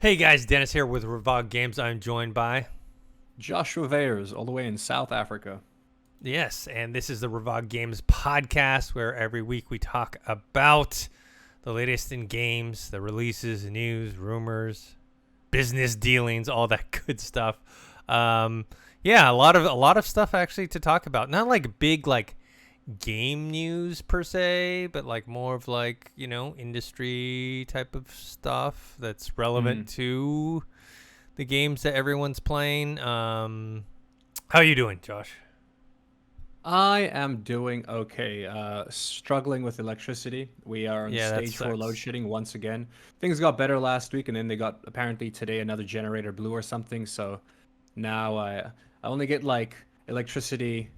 Hey guys, Dennis here with Revog Games. I'm joined by Joshua Weyers, all the way in South Africa. yes, and this is the Revog Games podcast where every week we talk about the latest in games, the releases, news, rumors, business dealings, all that good stuff. Um, yeah, a lot of stuff actually to talk about. Not like big game news per se, but like more of industry type of stuff that's relevant Mm. to the games that everyone's playing. How you doing, Josh? I am doing okay. Struggling with electricity. We are on Yeah, that stage 4 load sucks. shedding once again. Things got better last week, and then they got apparently today another generator blew or something. So now I only get like electricity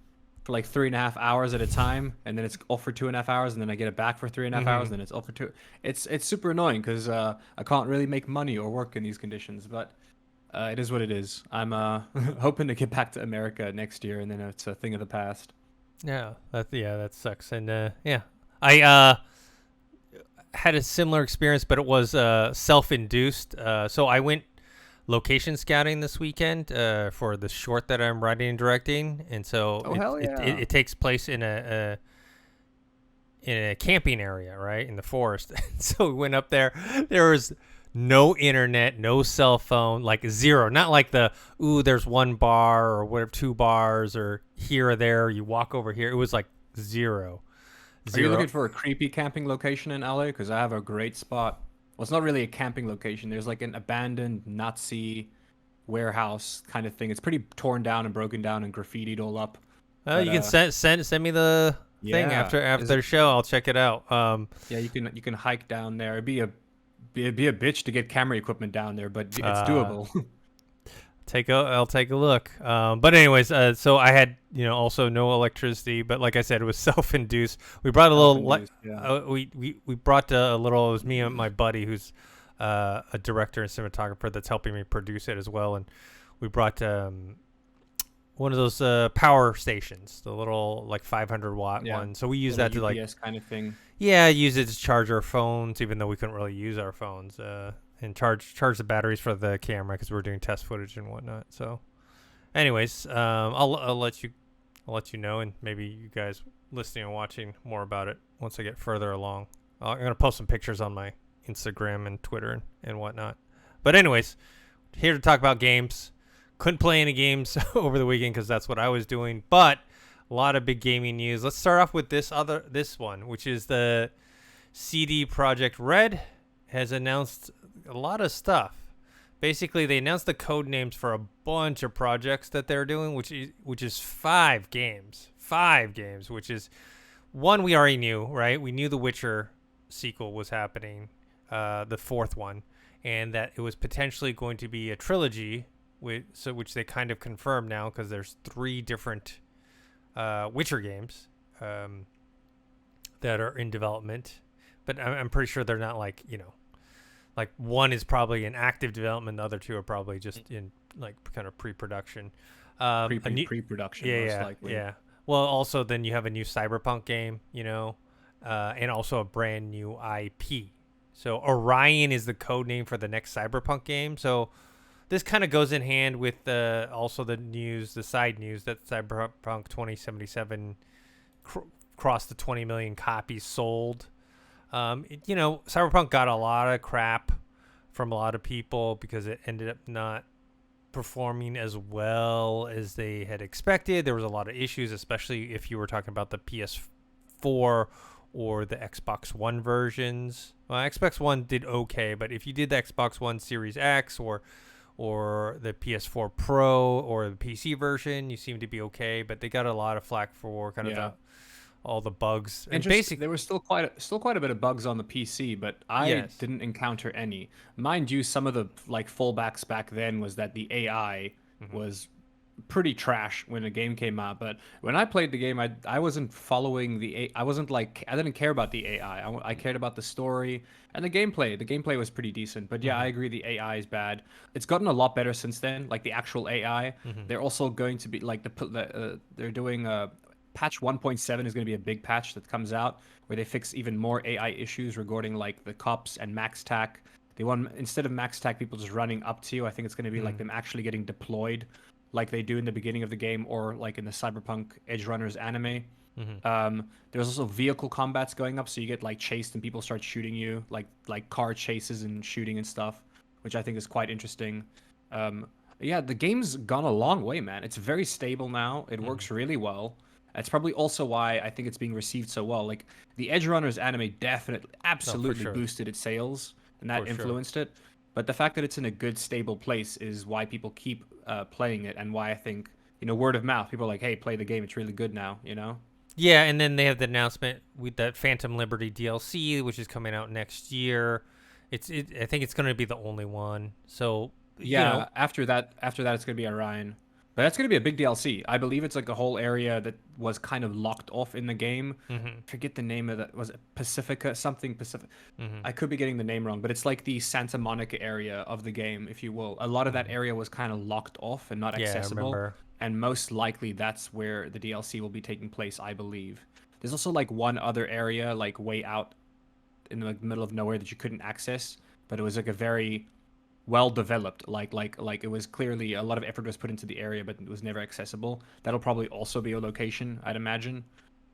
for like 3.5 hours at a time, and then it's off for 2.5 hours, and then I get it back for 3.5 hours, Mm-hmm. and then it's off for two. It's super annoying because I can't really make money or work in these conditions, but. It is what it is. I'm hoping to get back to America next year, and then it's a thing of the past. That sucks. And yeah, I had a similar experience, but it was self-induced. So I went location scouting this weekend for the short that I'm writing and directing, and so Oh it hell it, it, yeah! it takes place in a camping area, right in the forest. So we went up there. There was no internet, no cell phone, like zero. Not like there's one bar or whatever, two bars or here or there. You walk over here. It was like zero, Are you zero. looking for a creepy camping location in LA? Because I have a great spot. Well, it's not really a camping location. There's like an abandoned Nazi warehouse kind of thing. It's pretty torn down and broken down and graffitied all up. But You can send me the thing yeah, after is the it? show. I'll check it out. Yeah, you can hike down there. It'd be a bitch to get camera equipment down there, but it's Uh, doable. I'll take a look. But anyways, so I had also no electricity, but like I said, it was self-induced. We brought a little. Self-induced, yeah. We brought a little. It was me and my buddy, who's a director and cinematographer that's helping me produce it as well, and we brought one of those power stations, the little like 500-watt Yeah, one. So we use little that to UPS kind of thing. use it to charge our phones, even though we couldn't really use our phones. And charge the batteries for the camera because we were doing test footage and whatnot. So, anyways, I'll let you know, and maybe you guys listening and watching more about it once I get further along. I'm gonna post some pictures on my Instagram and Twitter and whatnot. But anyways, here to talk about games. Couldn't play any games over the weekend because that's what I was doing, but a lot of big gaming news. Let's start off with this one, which is the CD Projekt Red has announced a lot of stuff. Basically, they announced the code names for a bunch of projects that they're doing, which is 5 games. 5 games, which is one we already knew, right? We knew the Witcher sequel was happening, the fourth one, and that it was potentially going to be a trilogy, which they kind of confirmed now because there's 3 different Witcher games that are in development, but I'm pretty sure they're not like one is probably in active development, the other 2 are probably just in like kind of pre-production. Pre A pre new, pre-production, yeah, most yeah, likely. yeah. Well, also then you have a new Cyberpunk game, and also a brand new IP. So Orion is the code name for the next Cyberpunk game. So this kind of goes in hand with also the side news that Cyberpunk 2077 crossed the 20 million copies sold. Cyberpunk got a lot of crap from a lot of people because it ended up not performing as well as they had expected. There was a lot of issues, especially if you were talking about the PS4 or the Xbox One versions. Well, Xbox One did okay, but if you did the Xbox One Series X or the PS4 Pro or the PC version, you seem to be okay. But they got a lot of flack for kind of Yeah. all the bugs and Interesting. basic. There was still quite a bit of bugs on the PC, but I Yes. didn't encounter any. Mind you, some of the like fallbacks back then was that the AI Hmm. was pretty trash when the game came out. But when I played the game, I wasn't following I wasn't like I didn't care about the AI. I cared about the story and the gameplay. The gameplay was pretty decent. But yeah, I Hmm. agree the AI is bad. It's gotten a lot better since then. Like the actual AI, Hmm. they're also going to be like they're doing patch 1.7 is going to be a big patch that comes out where they fix even more AI issues regarding like the cops and max tac They want, instead of max attack people just running up to you, I think it's going to be like them actually getting deployed, like they do in the beginning of the game, or like in the Cyberpunk Edge Runners anime. There's also vehicle combats going up, so you get like chased and people start shooting you, like car chases and shooting and stuff, which I think is quite interesting. Yeah, the game's gone a long way, man. It's very stable now. It works really well. That's probably also why I think it's being received so well. Like the Edge Runners anime definitely, absolutely sure. boosted its sales, and that For influenced it. But the fact that it's in a good, stable place is why people keep playing it, and why I think, word of mouth. People are like, "Hey, play the game. It's really good now." Yeah, and then they have the announcement with that Phantom Liberty DLC, which is coming out next year. I think it's going to be the only one. So Yeah, after that, it's gonna be Orion, but that's gonna be a big DLC. I believe it's like a whole area that was kind of locked off in the game. Forget the name of that. Was it Pacifica? Something Pacific. I could be getting the name wrong, but it's like the Santa Monica area of the game, if you will. A lot of that area was kind of locked off and not accessible. I remember. And most likely that's where the DLC will be taking place, I believe. There's also like one other area, like way out in the middle of nowhere that you couldn't access, but it was like a very well developed, like it was clearly a lot of effort was put into the area, but it was never accessible. That'll probably also be a location, I'd imagine.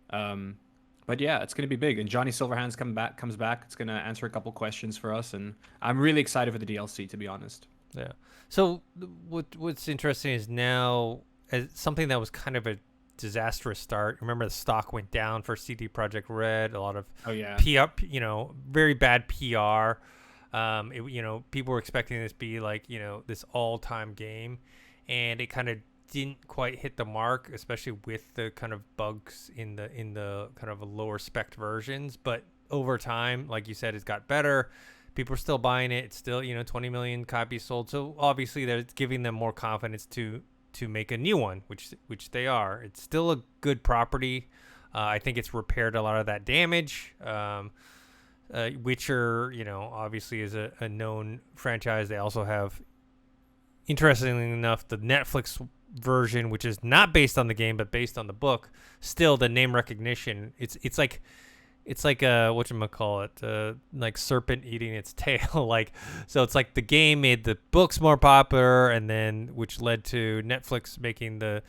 But yeah, it's gonna be big, and Johnny Silverhand's comes back. It's gonna answer a couple questions for us, and I'm really excited for the DLC, to be honest. Yeah. So what's interesting is now, as something that was kind of a disastrous start. Remember, the stock went down for CD Projekt Red. A lot of PR, very bad PR. People were expecting this to be like, this all-time game, and it kind of didn't quite hit the mark, especially with the kind of bugs in the kind of lower spec versions. But over time, like you said, it's got better. People are still buying it. It's still, 20 million copies sold. So obviously, that's giving them more confidence to make a new one, which they are. It's still a good property. I think it's repaired a lot of that damage. Witcher, obviously is a known franchise. They also have, interestingly enough, the Netflix version, which is not based on the game but based on the book. Still, the name recognition, it's like whatchamacallit, like serpent eating its tail. So it's like the game made the books more popular, and then which led to Netflix making the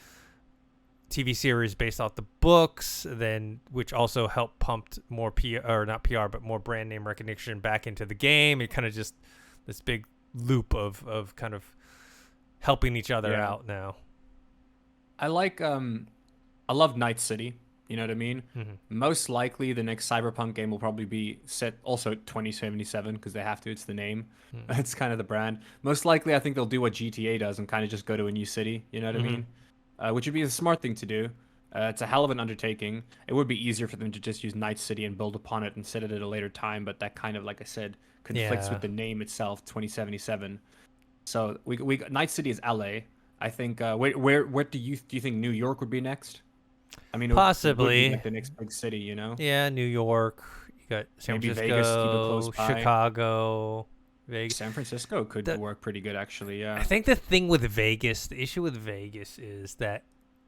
TV series based off the books, then which also helped pumped more more brand name recognition back into the game. It kind of just this big loop of kind of helping each other out now. I love Night City. You know what I mean? Most likely the next Cyberpunk game will probably be set also 2077, because they have to. It's the name. It's kind of the brand. Most likely I think they'll do what GTA does and kind of just go to a new city. You know what I mean? Which would be a smart thing to do. It's a hell of an undertaking. It would be easier for them to just use Night City and build upon it and set it at a later time, but that kind of, like I said, conflicts with the name itself, 2077. So we Night City is LA. I think where do you think New York would be next? I mean, possibly it would be like the next big city, Yeah, New York. You got San Maybe Francisco, Vegas, keep it close by. Chicago, Vegas. San Francisco could work pretty good, actually. Yeah. I think the issue with Vegas is that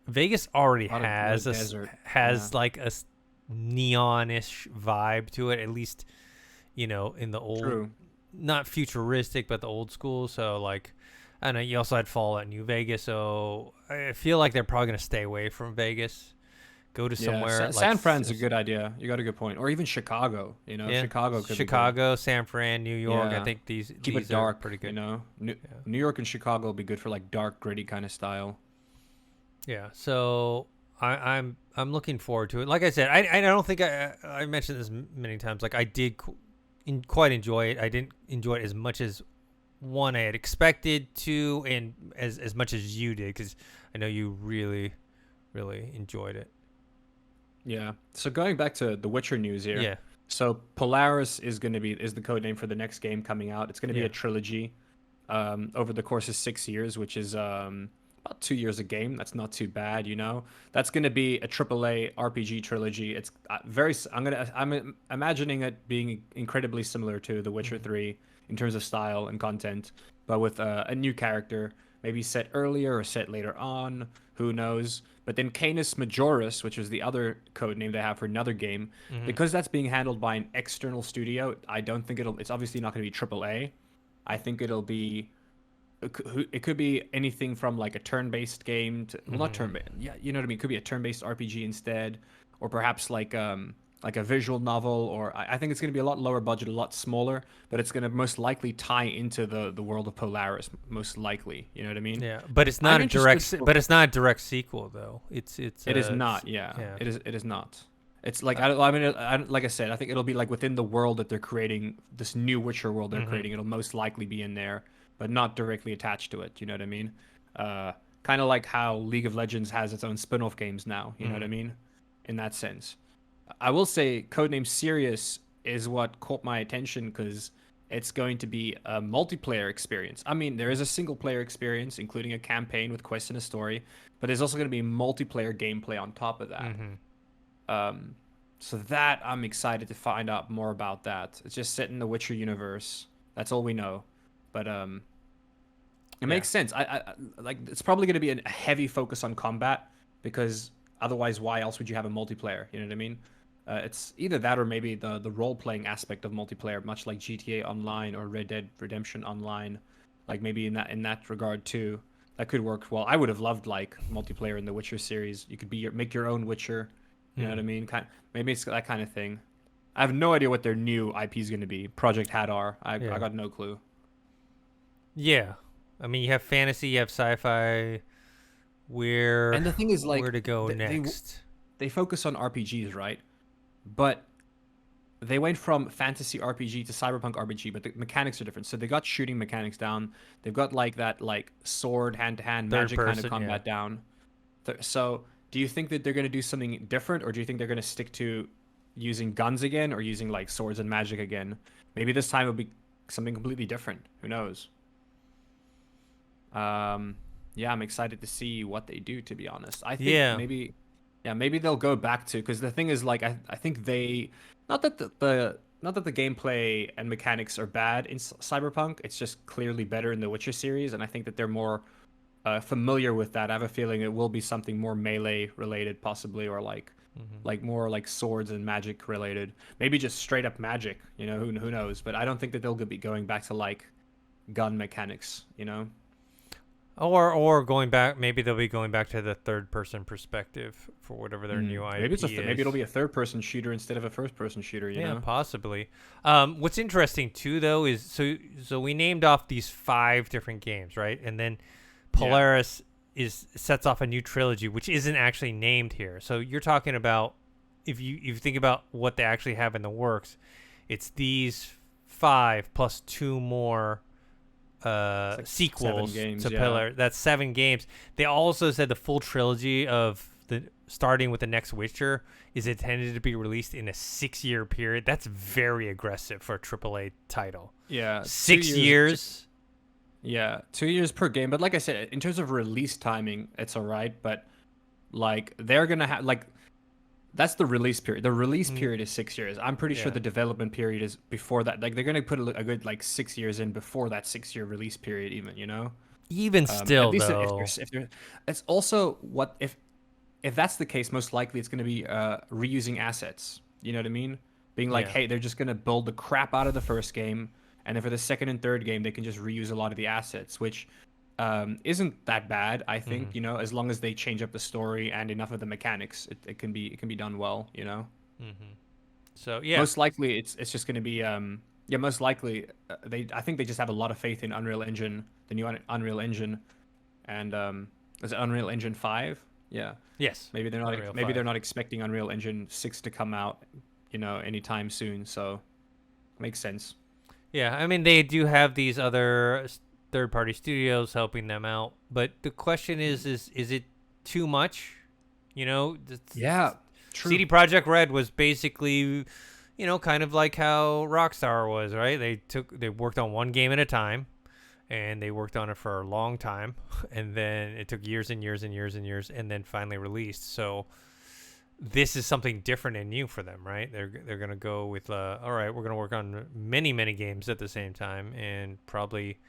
Vegas already has like a neonish vibe to it, at least, in the old, not futuristic, but the old school. So like, I don't know, you also had Fallout New Vegas, so I feel like they're probably going to stay away from Vegas. Go to somewhere like San Fran's a good idea. You got a good point. Or even Chicago. Chicago could be good. San Fran, New York. Yeah. I think these it dark, are pretty good. New York and Chicago will be good for like dark, gritty kind of style. Yeah. So I'm looking forward to it. Like I said, I don't think I mentioned this many times. Like I did quite enjoy it. I didn't enjoy it as much as I had expected to, and as much as you did, because I know you really, really enjoyed it. Yeah. So going back to the Witcher news here. Yeah. So Polaris is the code name for the next game coming out. It's going to be a trilogy over the course of 6 years, which is about 2 years a game. That's not too bad, That's going to be a AAA RPG trilogy. It's I'm imagining it being incredibly similar to The Witcher 3 in terms of style and content, but with a new character, maybe set earlier or set later on. Who knows? But then Canis Majoris, which is the other code name they have for another game, because that's being handled by an external studio, I don't think it's obviously not going to be AAA. I think it'll be, it could be anything from like a turn-based game to, well, not turn-based, yeah, you know what I mean? It could be a turn-based RPG instead, or perhaps like a visual novel, or I think it's going to be a lot lower budget, a lot smaller, but it's going to most likely tie into the world of Polaris, most likely. You know what I mean? Yeah, but it's not but it's not a direct sequel though. It is not. Yeah, yeah. It is not. It's like like I said, I think it'll be like within the world that they're creating, this new Witcher world they're creating. It'll most likely be in there, but not directly attached to it. You know what I mean? Kind of like how League of Legends has its own spin-off games now. You know what I mean? In that sense, I will say Codename Sirius is what caught my attention because it's going to be a multiplayer experience. I mean, there is a single player experience, including a campaign with quests and a story, but there's also going to be multiplayer gameplay on top of that. So that I'm excited to find out more about that. It's just set in the Witcher universe. That's all we know. But it makes sense. I like it's probably going to be a heavy focus on combat because otherwise, why else would you have a multiplayer? You know what I mean? It's either that or maybe the role-playing aspect of multiplayer, much like GTA Online or Red Dead Redemption Online. Like maybe in that regard too, that could work well. I would have loved like multiplayer in the Witcher series. You could make your own Witcher. You know what I mean? Maybe it's that kind of thing. I have no idea what their new IP is going to be. Project Hadar. I got no clue. Yeah, I mean you have fantasy, you have sci-fi. And the thing is, like, where to go next? They focus on RPGs, right? But they went from fantasy RPG to cyberpunk RPG, but the mechanics are different. So they got shooting mechanics down. They've got like that like sword hand-to-hand magic kind of combat down. So do you think that they're going to do something different, or do you think they're going to stick to using guns again, or using like swords and magic again? Maybe this time it'll be something completely different. Who knows? Yeah, I'm excited to see what they do, to be honest. I think maybe they'll go back to, because the thing is, like, I think they, not that the gameplay and mechanics are bad in Cyberpunk, it's just clearly better in the Witcher series, and I think that they're more familiar with that. I have a feeling it will be something more melee related, possibly, or like more like swords and magic related. Maybe just straight up magic, you know, who knows? But I don't think that they'll be going back to like gun mechanics, you know. Or going back, maybe they'll be going back to the third-person perspective for whatever their new IP is. Maybe it'll be a third-person shooter instead of a first-person shooter. You know? Yeah, possibly. What's interesting too, though, is so we named off these 5 different games, right? And then Polaris sets off a new trilogy, which isn't actually named here. So you're talking about, if you think about what they actually have in the works, it's these 5 plus 2 more. Like sequels to Pillar. That's 7 games. They also said the full trilogy of starting with the next Witcher is intended to be released in a 6-year period. That's very aggressive for a AAA title. Yeah, 6 years. Yeah, 2 years per game. But like I said, in terms of release timing, it's all right. But like they're gonna have like. That's the release period. The release period is 6 years. I'm pretty sure the development period is before that. Like they're gonna put a good like 6 years in before that 6-year release period, even, you know. Even still, at least though, if it's also what if that's the case, most likely it's gonna be reusing assets. You know what I mean? Being like, hey, they're just gonna build the crap out of the first game, and then for the second and third game, they can just reuse a lot of the assets, which isn't that bad, I think. You know, as long as they change up the story and enough of the mechanics, it can be done well, you know. So yeah, most likely it's just going to be most likely I think they just have a lot of faith in Unreal Engine, the new Unreal Engine, and is it Unreal Engine 5? Yes, maybe they're not expecting Unreal Engine 6 to come out, you know, anytime soon. So makes sense. Yeah, I mean they do have these other third-party studios helping them out, but the question is it too much? You know, true. CD Projekt Red was basically, you know, kind of like how Rockstar was, right? They worked on one game at a time, and they worked on it for a long time, and then it took years and years and years and years, and then finally released. So this is something different and new for them, right? They're gonna go with all right, we're gonna work on many games at the same time, and probably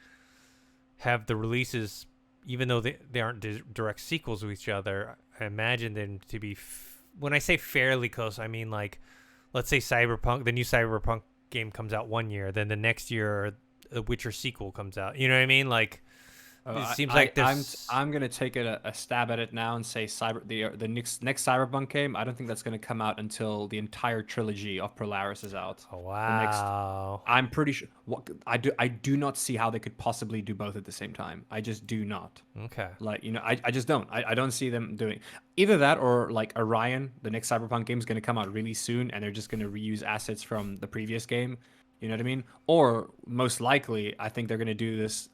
have the releases even though they aren't direct sequels to each other, I imagine them to be. When I say fairly close, I mean like, let's say Cyberpunk, the new Cyberpunk game comes out one year, then the next year a Witcher sequel comes out. You know what I mean? Like, it seems like this. I'm gonna take a stab at it now and say the next Cyberpunk game. I don't think that's gonna come out until the entire trilogy of Polaris is out. Oh, wow. I'm pretty sure. I do not see how they could possibly do both at the same time. I just do not. Okay. Like, I just don't. I don't see them doing either that, or like Orion. The next Cyberpunk game is gonna come out really soon, and they're just gonna reuse assets from the previous game. You know what I mean? Or most likely, I think they're gonna do this.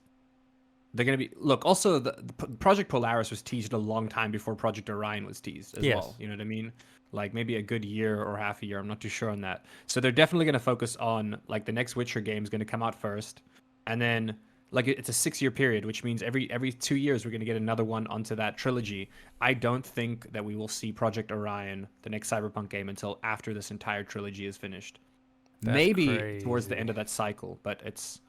They're going to be also the Project Polaris was teased a long time before Project Orion was teased as well. You know what I mean? Like maybe a good year or half a year. I'm not too sure on that. So they're definitely going to focus on like the next Witcher game is going to come out first, and then like it's a 6-year period, which means every 2 years we're going to get another one onto that trilogy. I don't think that we will see Project Orion, the next Cyberpunk game, until after this entire trilogy is finished. That's maybe crazy. Towards the end of that cycle, but it's.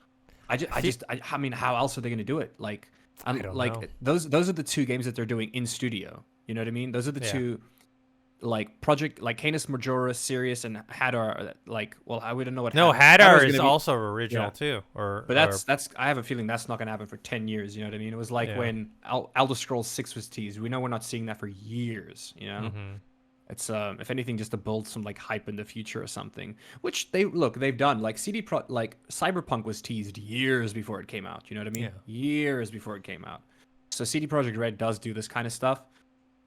I mean, how else are they going to do it? Like, I don't like know. those are the two games that they're doing in studio. You know what I mean? Those are the two, like Project, like Canis Majoris, Sirius, and Hadar. Like, well, I wouldn't know what. No, Hadar's Hadar gonna is be, also original too. But that's. I have a feeling that's not going to happen for 10 years. You know what I mean? It was like when Elder Scrolls 6 was teased. We know we're not seeing that for years. You know. Mm-hmm. It's if anything, just to build some like hype in the future or something. Which they've done. Like like Cyberpunk was teased years before it came out. You know what I mean? Yeah. Years before it came out. So CD Projekt Red does do this kind of stuff.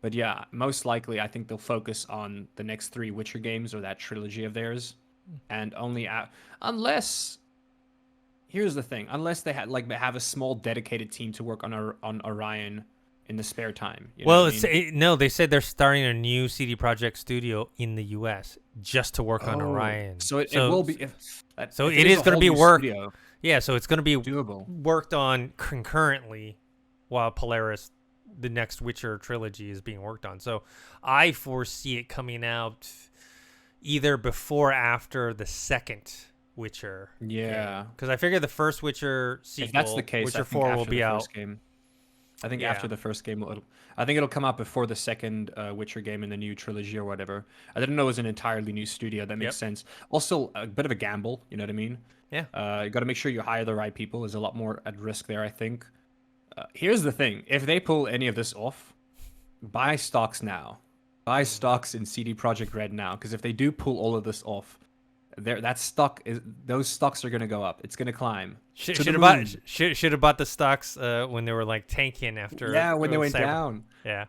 But yeah, most likely I think they'll focus on the next 3 Witcher games or that trilogy of theirs, and only unless. Here's the thing: unless they have a small dedicated team to work on Orion in the spare time. You know well, what I mean? no, they said they're starting a new CD Projekt studio in the U.S. just to work on Orion. So it will be. It is going to be worked. Studio, yeah, so it's going to be doable. Worked on concurrently while Polaris, the next Witcher trilogy, is being worked on. So I foresee it coming out either before or after the second Witcher. Yeah, because I figure the first Witcher sequel, if that's the case, Witcher 4 will be out. Game. I think after the first game, I think it'll come out before the second Witcher game in the new trilogy or whatever. I didn't know it was an entirely new studio. That makes sense. Also, a bit of a gamble. You know what I mean? Yeah. You got to make sure you hire the right people. There's a lot more at risk there, I think. Here's the thing: if they pull any of this off, buy stocks now. Buy stocks in CD Projekt Red now, because if they do pull all of this off, those stocks are gonna go up. It's gonna climb. Should have bought the stocks when they were like tanking after. Yeah, when they went down. Yeah.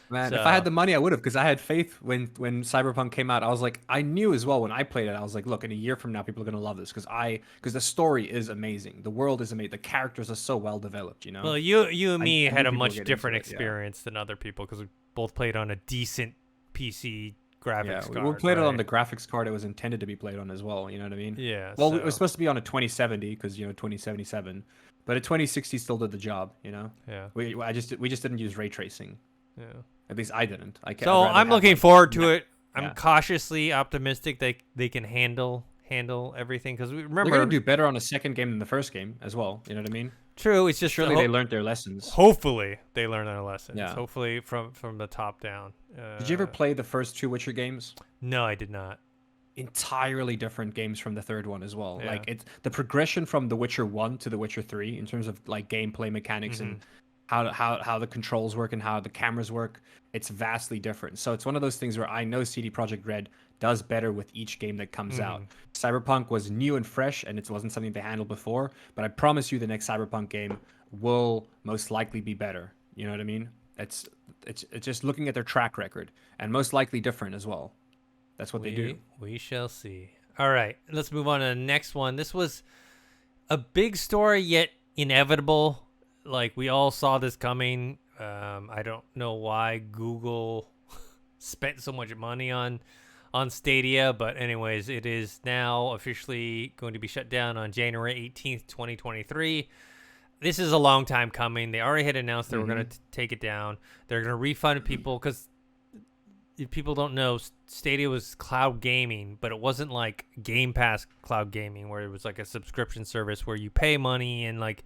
Man, if I had the money, I would have, because I had faith when Cyberpunk came out. I was like, I knew as well when I played it. I was like, look, in a year from now, people are gonna love this because the story is amazing, the world is amazing, the characters are so well developed. You know. Well, you and me had a much different it, experience than other people because we both played on a decent PC graphics card. We played it on the graphics card it was intended to be played on as well. You know what I mean? Yeah. Well, it was supposed to be on a 2070 because 2077, but a 2060 still did the job. You know. Yeah. We just didn't use ray tracing. Yeah. At least I didn't. So I'm looking forward to it. I'm cautiously optimistic they can handle everything, because we remember they're gonna do better on the second game than the first game as well. You know what I mean? True. It's just surely they learned their lessons. Hopefully they learn their lessons. Yeah. Hopefully from the top down. Did you ever play the first 2 Witcher games? No, I did not. Entirely different games from the third one as well. Yeah. Like it's the progression from The Witcher 1 to The Witcher 3 in terms of like gameplay mechanics and how the controls work and how the cameras work. It's vastly different. So it's one of those things where I know CD Projekt Red does better with each game that comes out. Cyberpunk was new and fresh, and it wasn't something they handled before. But I promise you, the next Cyberpunk game will most likely be better. You know what I mean? It's just looking at their track record, and most likely different as well. That's what they do. We shall see. All right, let's move on to the next one. This was a big story, yet inevitable. Like, we all saw this coming. I don't know why Google spent so much money on Stadia, but anyways, it is now officially going to be shut down on January 18th, 2023. This is a long time coming. They already had announced they were going to take it down. They're going to refund people, because if people don't know, Stadia was cloud gaming, but it wasn't like Game Pass cloud gaming where it was like a subscription service where you pay money and like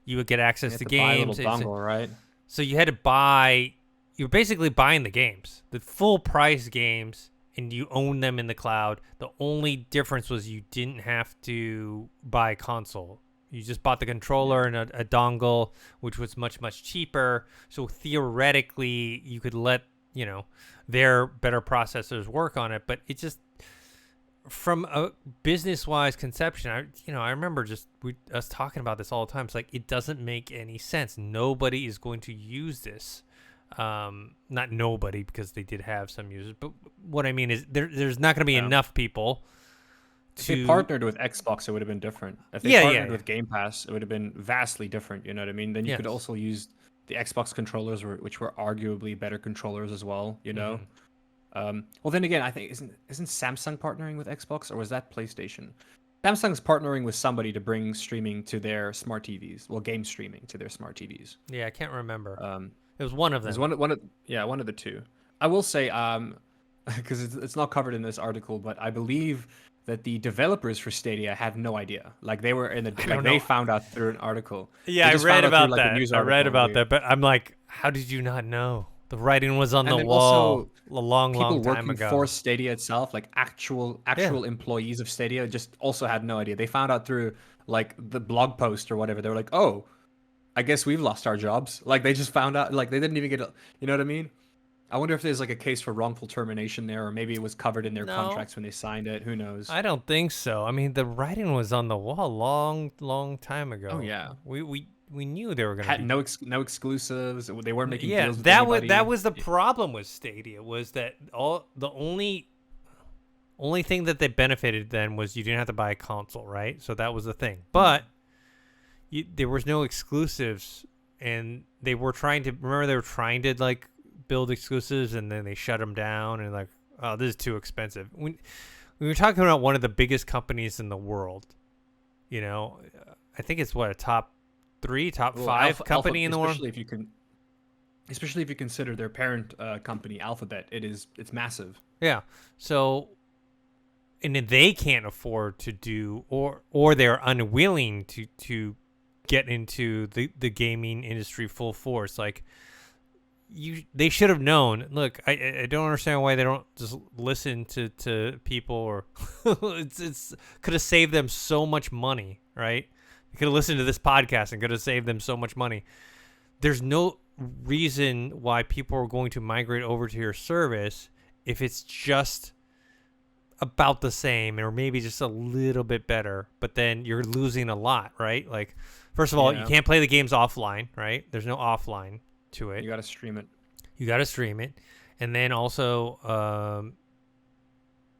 you would get access You have to to buy a little games. dongle, right? So you had to buy. You're basically buying the games, the full price games, and you own them in the cloud. The only difference was you didn't have to buy a console. You just bought the controller and a dongle, which was much, much cheaper. So theoretically, you could let, their better processors work on it. But it just, from a business-wise conception, I remember us talking about this all the time. It's like, it doesn't make any sense. Nobody is going to use this. Not nobody, because they did have some users, but what I mean is there's not going to be enough people. If they partnered with Xbox, it would have been different. If they partnered with Game Pass, it would have been vastly different. You know what I mean? Then you could also use the Xbox controllers, which were arguably better controllers as well. You know. Well, then again, I think isn't Samsung partnering with Xbox, or was that PlayStation? Samsung's partnering with somebody to bring streaming to their smart TVs. Well, game streaming to their smart TVs. Yeah, I can't remember. It was one of them. It was one of the two. I will say, because it's not covered in this article, but I believe that the developers for Stadia had no idea. Like they were they found out through an article. Yeah, I read about that. But I'm like, how did you not know? The writing was on the wall a long time ago. People working for Stadia itself, like actual employees of Stadia, just also had no idea. They found out through like the blog post or whatever. They were like, oh, I guess we've lost our jobs. Like they just found out, like they didn't even you know what I mean? I wonder if there's like a case for wrongful termination there, or maybe it was covered in their contracts when they signed it. Who knows? I don't think so. I mean, the writing was on the wall long time ago. Oh yeah. We knew they were going to no exclusives. They weren't making deals with anybody. That was the problem with Stadia, was that the only thing that they benefited then was you didn't have to buy a console, right? So that was the thing. But there was no exclusives, and they were trying to like build exclusives, and then they shut them down, and like, oh, this is too expensive. We were talking about one of the biggest companies in the world. I think it's a top 5 company in the world. Especially if you consider their parent company, Alphabet, it's massive. Yeah. So, and they can't afford to do, or they're unwilling to get into the gaming industry full force. Like, they should have known. Look, I don't understand why they don't just listen to people, or it's could have saved them so much money, right? They could have listened to this podcast and could have saved them so much money. There's no reason why people are going to migrate over to your service if it's just about the same, or maybe just a little bit better, but then you're losing a lot, right? Like, first of all, you can't play the games offline, right? There's no offline to it. You got to stream it. And then also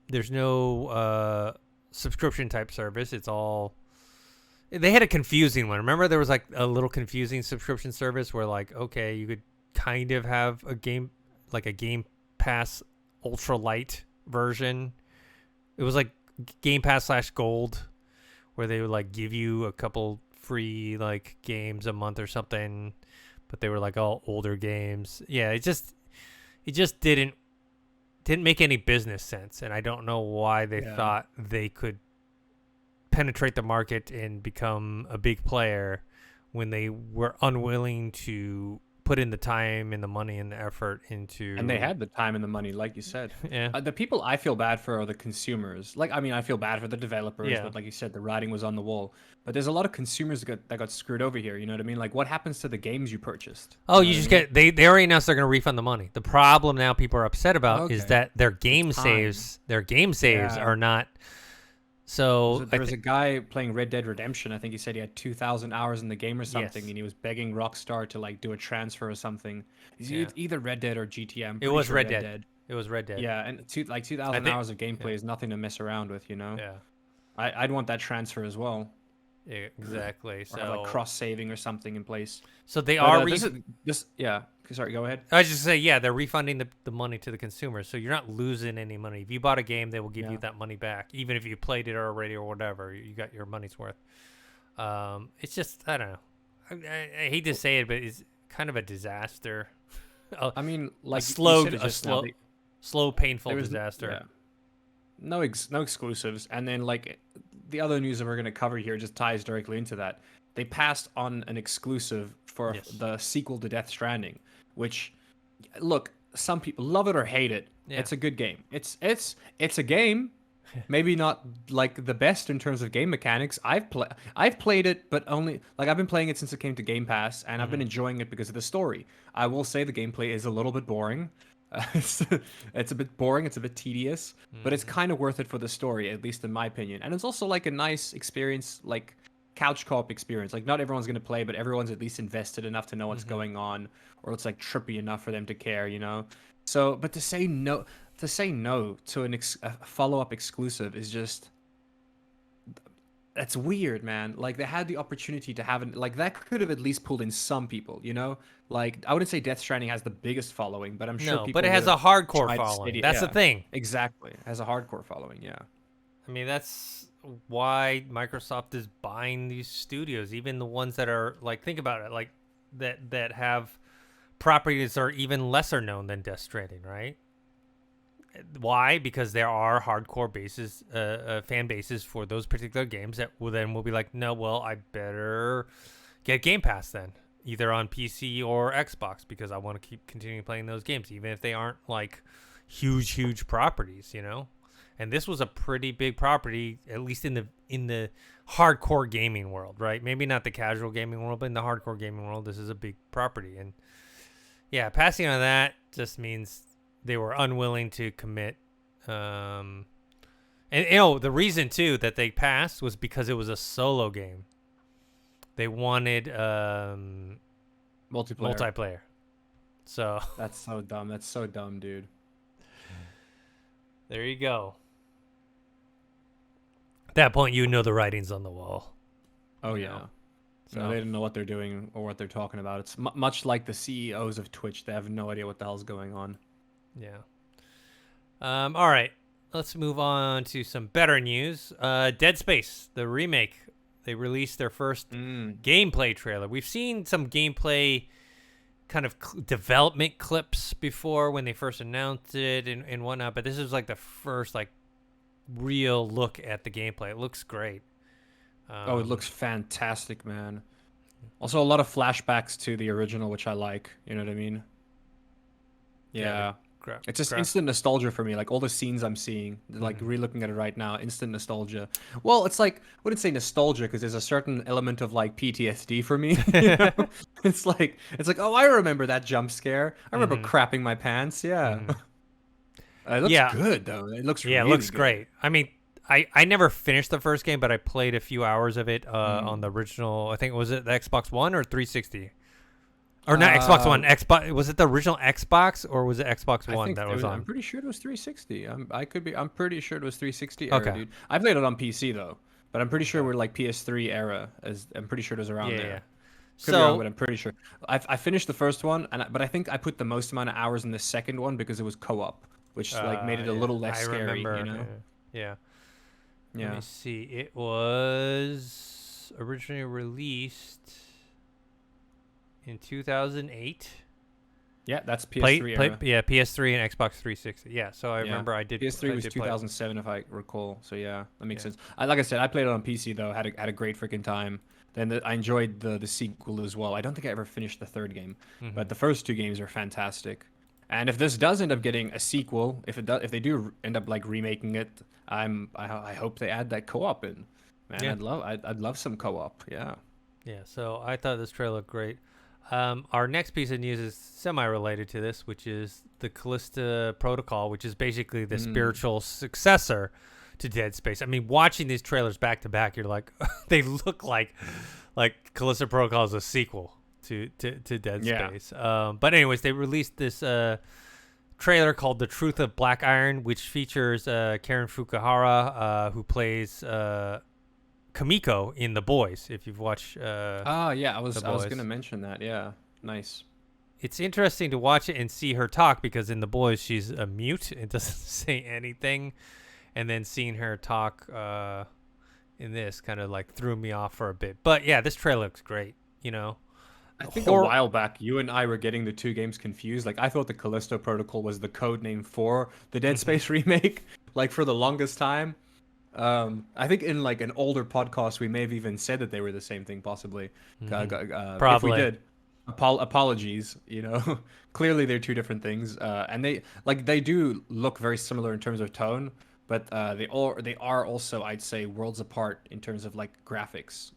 there's no subscription type service. It's all, they had a confusing one. Remember, there was like a little confusing subscription service where, like, okay, you could kind of have a Game Pass ultra light version. It was like Game Pass /Gold, where they would like give you a couple free like games a month or something, but they were like all older games. Yeah, it just didn't make any business sense, and I don't know why they thought they could penetrate the market and become a big player when they were unwilling to put in the time and the money and the effort into. And they had the time and the money, like you said. Yeah. The people I feel bad for are the consumers. Like, I mean, I feel bad for the developers, but like you said, the writing was on the wall. But there's a lot of consumers that got screwed over here. You know what I mean? Like, what happens to the games you purchased? Oh, you just get they already announced they're going to refund the money. The problem now people are upset about is that their game saves are not. So there was a guy playing Red Dead Redemption. I think he said he had 2,000 hours in the game or something, and he was begging Rockstar to like do a transfer or something. Either Red Dead or GTA. It was Red Dead. It was Red Dead. Yeah, and 2,000 hours of gameplay is nothing to mess around with, you know. Yeah. I'd want that transfer as well. Yeah, exactly. Or have, like cross saving or something in place. So they are Sorry, go ahead. I was just say, they're refunding the money to the consumer, so you're not losing any money. If you bought a game, they will give you that money back, even if you played it already or whatever. You got your money's worth. It's just, I don't know. I hate to say it, but it's kind of a disaster. I mean, like a slow, painful disaster. Yeah. No exclusives, and then like the other news that we're going to cover here just ties directly into that. they passed on an exclusive for Yes. the sequel to Death Stranding, which, look, some people love it or hate it. Yeah. It's a good game. It's a game. Maybe not like the best in terms of game mechanics. I've played it, but only like I've been playing it since it came to Game Pass, and I've been enjoying it because of the story. I will say the gameplay is a little bit boring. It's a bit boring. It's a bit tedious, but it's kind of worth it for the story, at least in my opinion. And it's also like a nice experience, like couch co-op experience. Like not everyone's gonna play, but everyone's at least invested enough to know what's going on, or it's like trippy enough for them to care, you know. So, but to say no to a follow-up exclusive is just that's weird, man. Like they had the opportunity to have like that could have at least pulled in some people, you know. Like I wouldn't say Death Stranding has the biggest following, but I'm sure No, people. but it has would a hardcore tried following. Stadia. That's the Yeah, thing. exactly. It has a hardcore following. Yeah. I mean, that's why Microsoft is buying these studios, even the ones that are like, think about it, like that have properties that are even lesser known than Death Stranding, right? Why? Because there are hardcore bases, fan bases for those particular games that will be like, no, well, I better get Game Pass then, either on PC or Xbox, because I want to keep continuing playing those games, even if they aren't like huge properties, you know. And this was a pretty big property, at least in the hardcore gaming world, right? Maybe not the casual gaming world, but in the hardcore gaming world, this is a big property. And yeah, passing on that just means they were unwilling to commit. And you know, the reason too that they passed was because it was a solo game. They wanted multiplayer. So That's so dumb. That's so dumb, dude. there you go. At that point, you know the writing's on the wall. Oh You yeah. know, So so- they don't know what they're doing or what they're talking about. It's much like the CEOs of Twitch. They have no idea what the hell's going on. Yeah. All right. Let's move on to some better news. Dead Space, the remake. They released their first gameplay trailer. We've seen some gameplay kind of development clips before when they first announced it and whatnot, but this is like the first like real look at the gameplay. It looks great. Oh, it looks fantastic, man. Also, a lot of flashbacks to the original, which I like. You know what I mean? Yeah. It's just instant nostalgia for me. Like all the scenes I'm seeing, like re-looking at it right now, instant nostalgia. Well, it's like I wouldn't say nostalgia because there's a certain element of like PTSD for me. You know? It's like oh, I remember that jump scare. I remember crapping my pants. Yeah. It looks good though. It looks it really looks good. great. I mean, I never finished the first game, but I played a few hours of it on the original. I think was it the Xbox One or 360? Or not Xbox One. Xbox was it the original Xbox or was it Xbox One that was on? I'm pretty sure it was 360. I'm pretty sure it was 360 era, Okay. dude. I played it on PC though, but I'm pretty sure we're like PS3 era. I'm pretty sure it was around there. Yeah. Could be wrong, So but I'm pretty sure. I finished the first one, but I think I put the most amount of hours in the second one because it was co-op, which like made it a little less scary. remember, You know? Yeah. Let Yeah. me see. It was originally released in 2008. Yeah, that's PS3 era. Yeah, PS3 and Xbox 360. Yeah, so I Yeah. remember I did. PS3 I was did play it. 2007 if I recall. So yeah, that makes Yeah. sense. Like I said, I played it on PC though. Had a great freaking time. Then I enjoyed the sequel as well. I don't think I ever finished the third game, but the first two games are fantastic. And if this does end up getting a sequel, if they do end up like remaking it, I hope they add that co-op in. Man, Yeah. I'd love some co-op. Yeah. Yeah, so I thought this trailer looked great. Our next piece of news is semi-related to this, which is the Callisto Protocol, which is basically the spiritual successor to Dead Space. I mean, watching these trailers back to back, you're like, they look like Callisto Protocol is a sequel to Dead Yeah. Space. But anyways, they released this trailer called "The Truth of Black Iron," which features Karen Fukuhara, who plays Kamiko in The Boys. If you've watched, Ah, yeah. I was Boys. gonna mention that. Yeah. Nice. it's interesting to watch it and see her talk because in The Boys she's a mute and doesn't say anything, and then seeing her talk in this kind of like threw me off for a bit. But yeah, this trailer looks great. You know, I think Hor- a while back, you and I were getting the two games confused. Like, I thought the Callisto Protocol was the code name for the Dead Space remake, like for the longest time. I think in like an older podcast, we may have even said that they were the same thing, possibly. If we Probably. did, apologies. Clearly they're two different things, and they do look very similar in terms of tone, but they are also, I'd say, worlds apart in terms of like graphics.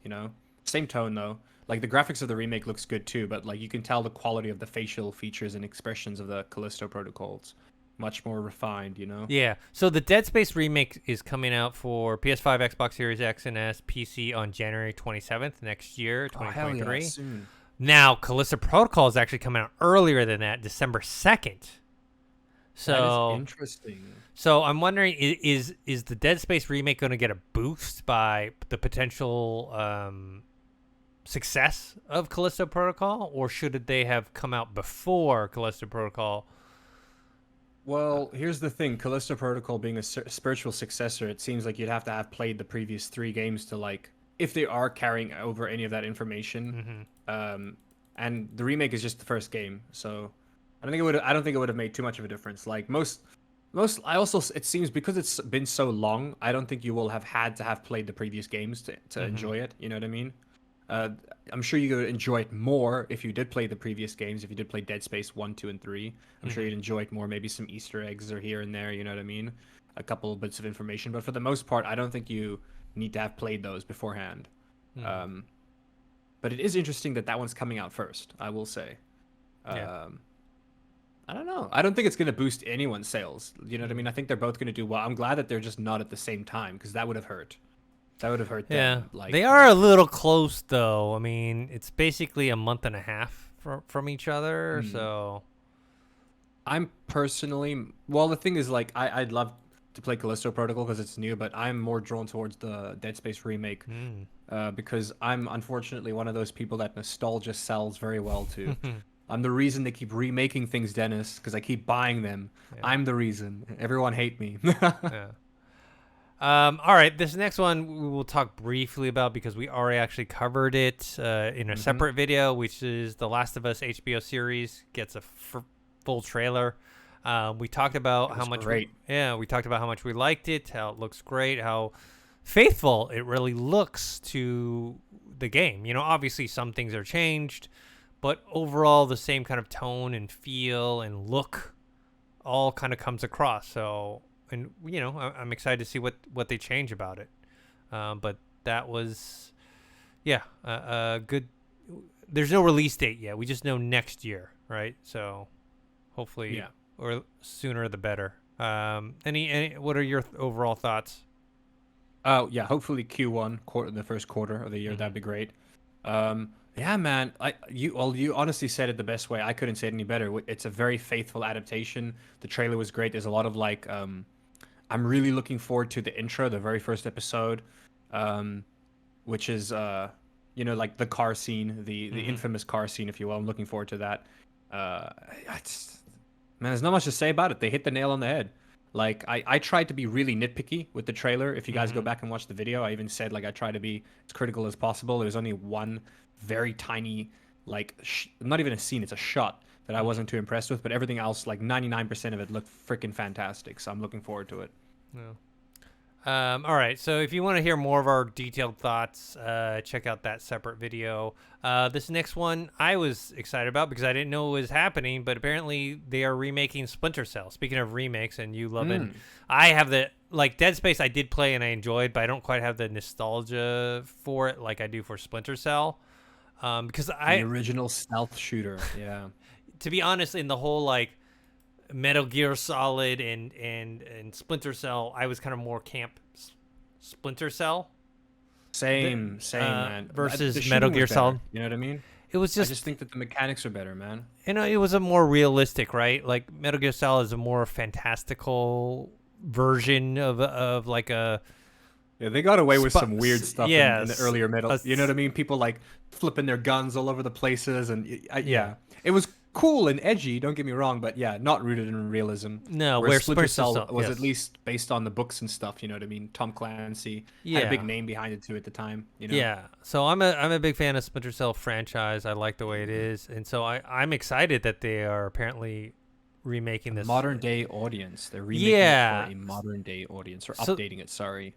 Same tone though. Like the graphics of the remake looks good too, but like you can tell the quality of the facial features and expressions of the Callisto Protocols much more refined. Yeah. So the Dead Space remake is coming out for PS5, Xbox Series X and S, PC on January 27th next year, Oh, hell 2023. yeah, soon. Now, Callisto Protocol is actually coming out earlier than that, December 2nd. So That is interesting. So I'm wondering, is the Dead Space remake going to get a boost by the potential success of Callisto Protocol, or should they have come out before Callisto Protocol? Well, here's the thing. Callisto Protocol being a spiritual successor, it seems like you'd have to have played the previous 3 games to like, if they are carrying over any of that information. And the remake is just the first game, so I don't think it would have made too much of a difference. Like it seems because it's been so long, I don't think you will have had to have played the previous games to enjoy it. You know what I mean? I'm sure you would enjoy it more if you did play the previous games. If you did play Dead Space 1, 2, and 3, I'm sure you'd enjoy it more. Maybe some Easter eggs are here and there. You know what I mean? A couple of bits of information, but for the most part, I don't think you need to have played those beforehand. But it is interesting that one's coming out first. I will say. Yeah. I don't know. I don't think it's going to boost anyone's sales. You know what I mean? I think they're both going to do well. I'm glad that they're just not at the same time, because that would have hurt. That would have hurt Yeah, them. Like, they are a little close though. I mean, it's basically a month and a half from each other. So I'm personally, well, the thing is, like, I'd love to play Callisto Protocol because it's new, but I'm more drawn towards the Dead Space remake because I'm unfortunately one of those people that nostalgia sells very well to. I'm the reason they keep remaking things, Dennis, because I keep buying them. Yeah. I'm the reason. Everyone hate me. Yeah. All right, this next one we will talk briefly about because we already actually covered it in a separate video, which is The Last of Us HBO series gets a full trailer. We talked about how much we talked about how much we liked it, how it looks great, how faithful it really looks to the game. Obviously some things are changed, but overall the same kind of tone and feel and look all kind of comes across. So, and I'm excited to see what they change about it. But that was, good. There's no release date yet. We just know next year, right? So hopefully, or sooner the better. Any what are your overall thoughts? Oh yeah, hopefully Q1, the first quarter of the year. That'd be great. Yeah, man. You honestly said it the best way. I couldn't say it any better. It's a very faithful adaptation. The trailer was great. There's a lot of like, I'm really looking forward to the intro, the very first episode, which is like the car scene, the infamous car scene, if you will. I'm looking forward to that. Man, there's not much to say about it. They hit the nail on the head. Like, I tried to be really nitpicky with the trailer. If you guys go back and watch the video, I even said, like, I try to be as critical as possible. There's only one very tiny, like, not even a scene, it's a shot that I wasn't too impressed with. But everything else, like, 99% of it looked freaking fantastic. So I'm looking forward to it. Yeah. All right, so if you want to hear more of our detailed thoughts, check out that separate video. This next one I was excited about because I didn't know it was happening, but apparently they are remaking Splinter Cell. Speaking of remakes, and you love it, I have Dead Space I did play and I enjoyed, but I don't quite have the nostalgia for it like I do for Splinter Cell. Because the original stealth shooter, yeah. To be honest, in the whole like Metal Gear Solid and Splinter Cell, I was kind of more camp Splinter Cell. Same, man. Versus Metal Gear Solid. You know what I mean? It was I just think that the mechanics are better, man. It was a more realistic, right? Like Metal Gear Solid is a more fantastical version of like a. Yeah, they got away with some weird stuff in the earlier Metal. You know what I mean? People like flipping their guns all over the places, and it was cool and edgy, don't get me wrong, but not rooted in realism. No, where Splinter Cell was at least based on the books and stuff, you know what I mean? Tom Clancy had a big name behind it too at the time, Yeah, so I'm a big fan of Splinter Cell franchise. I like the way it is, and so I'm excited that they are apparently remaking this modern day audience. They're remaking it for a modern day audience, or updating it, sorry.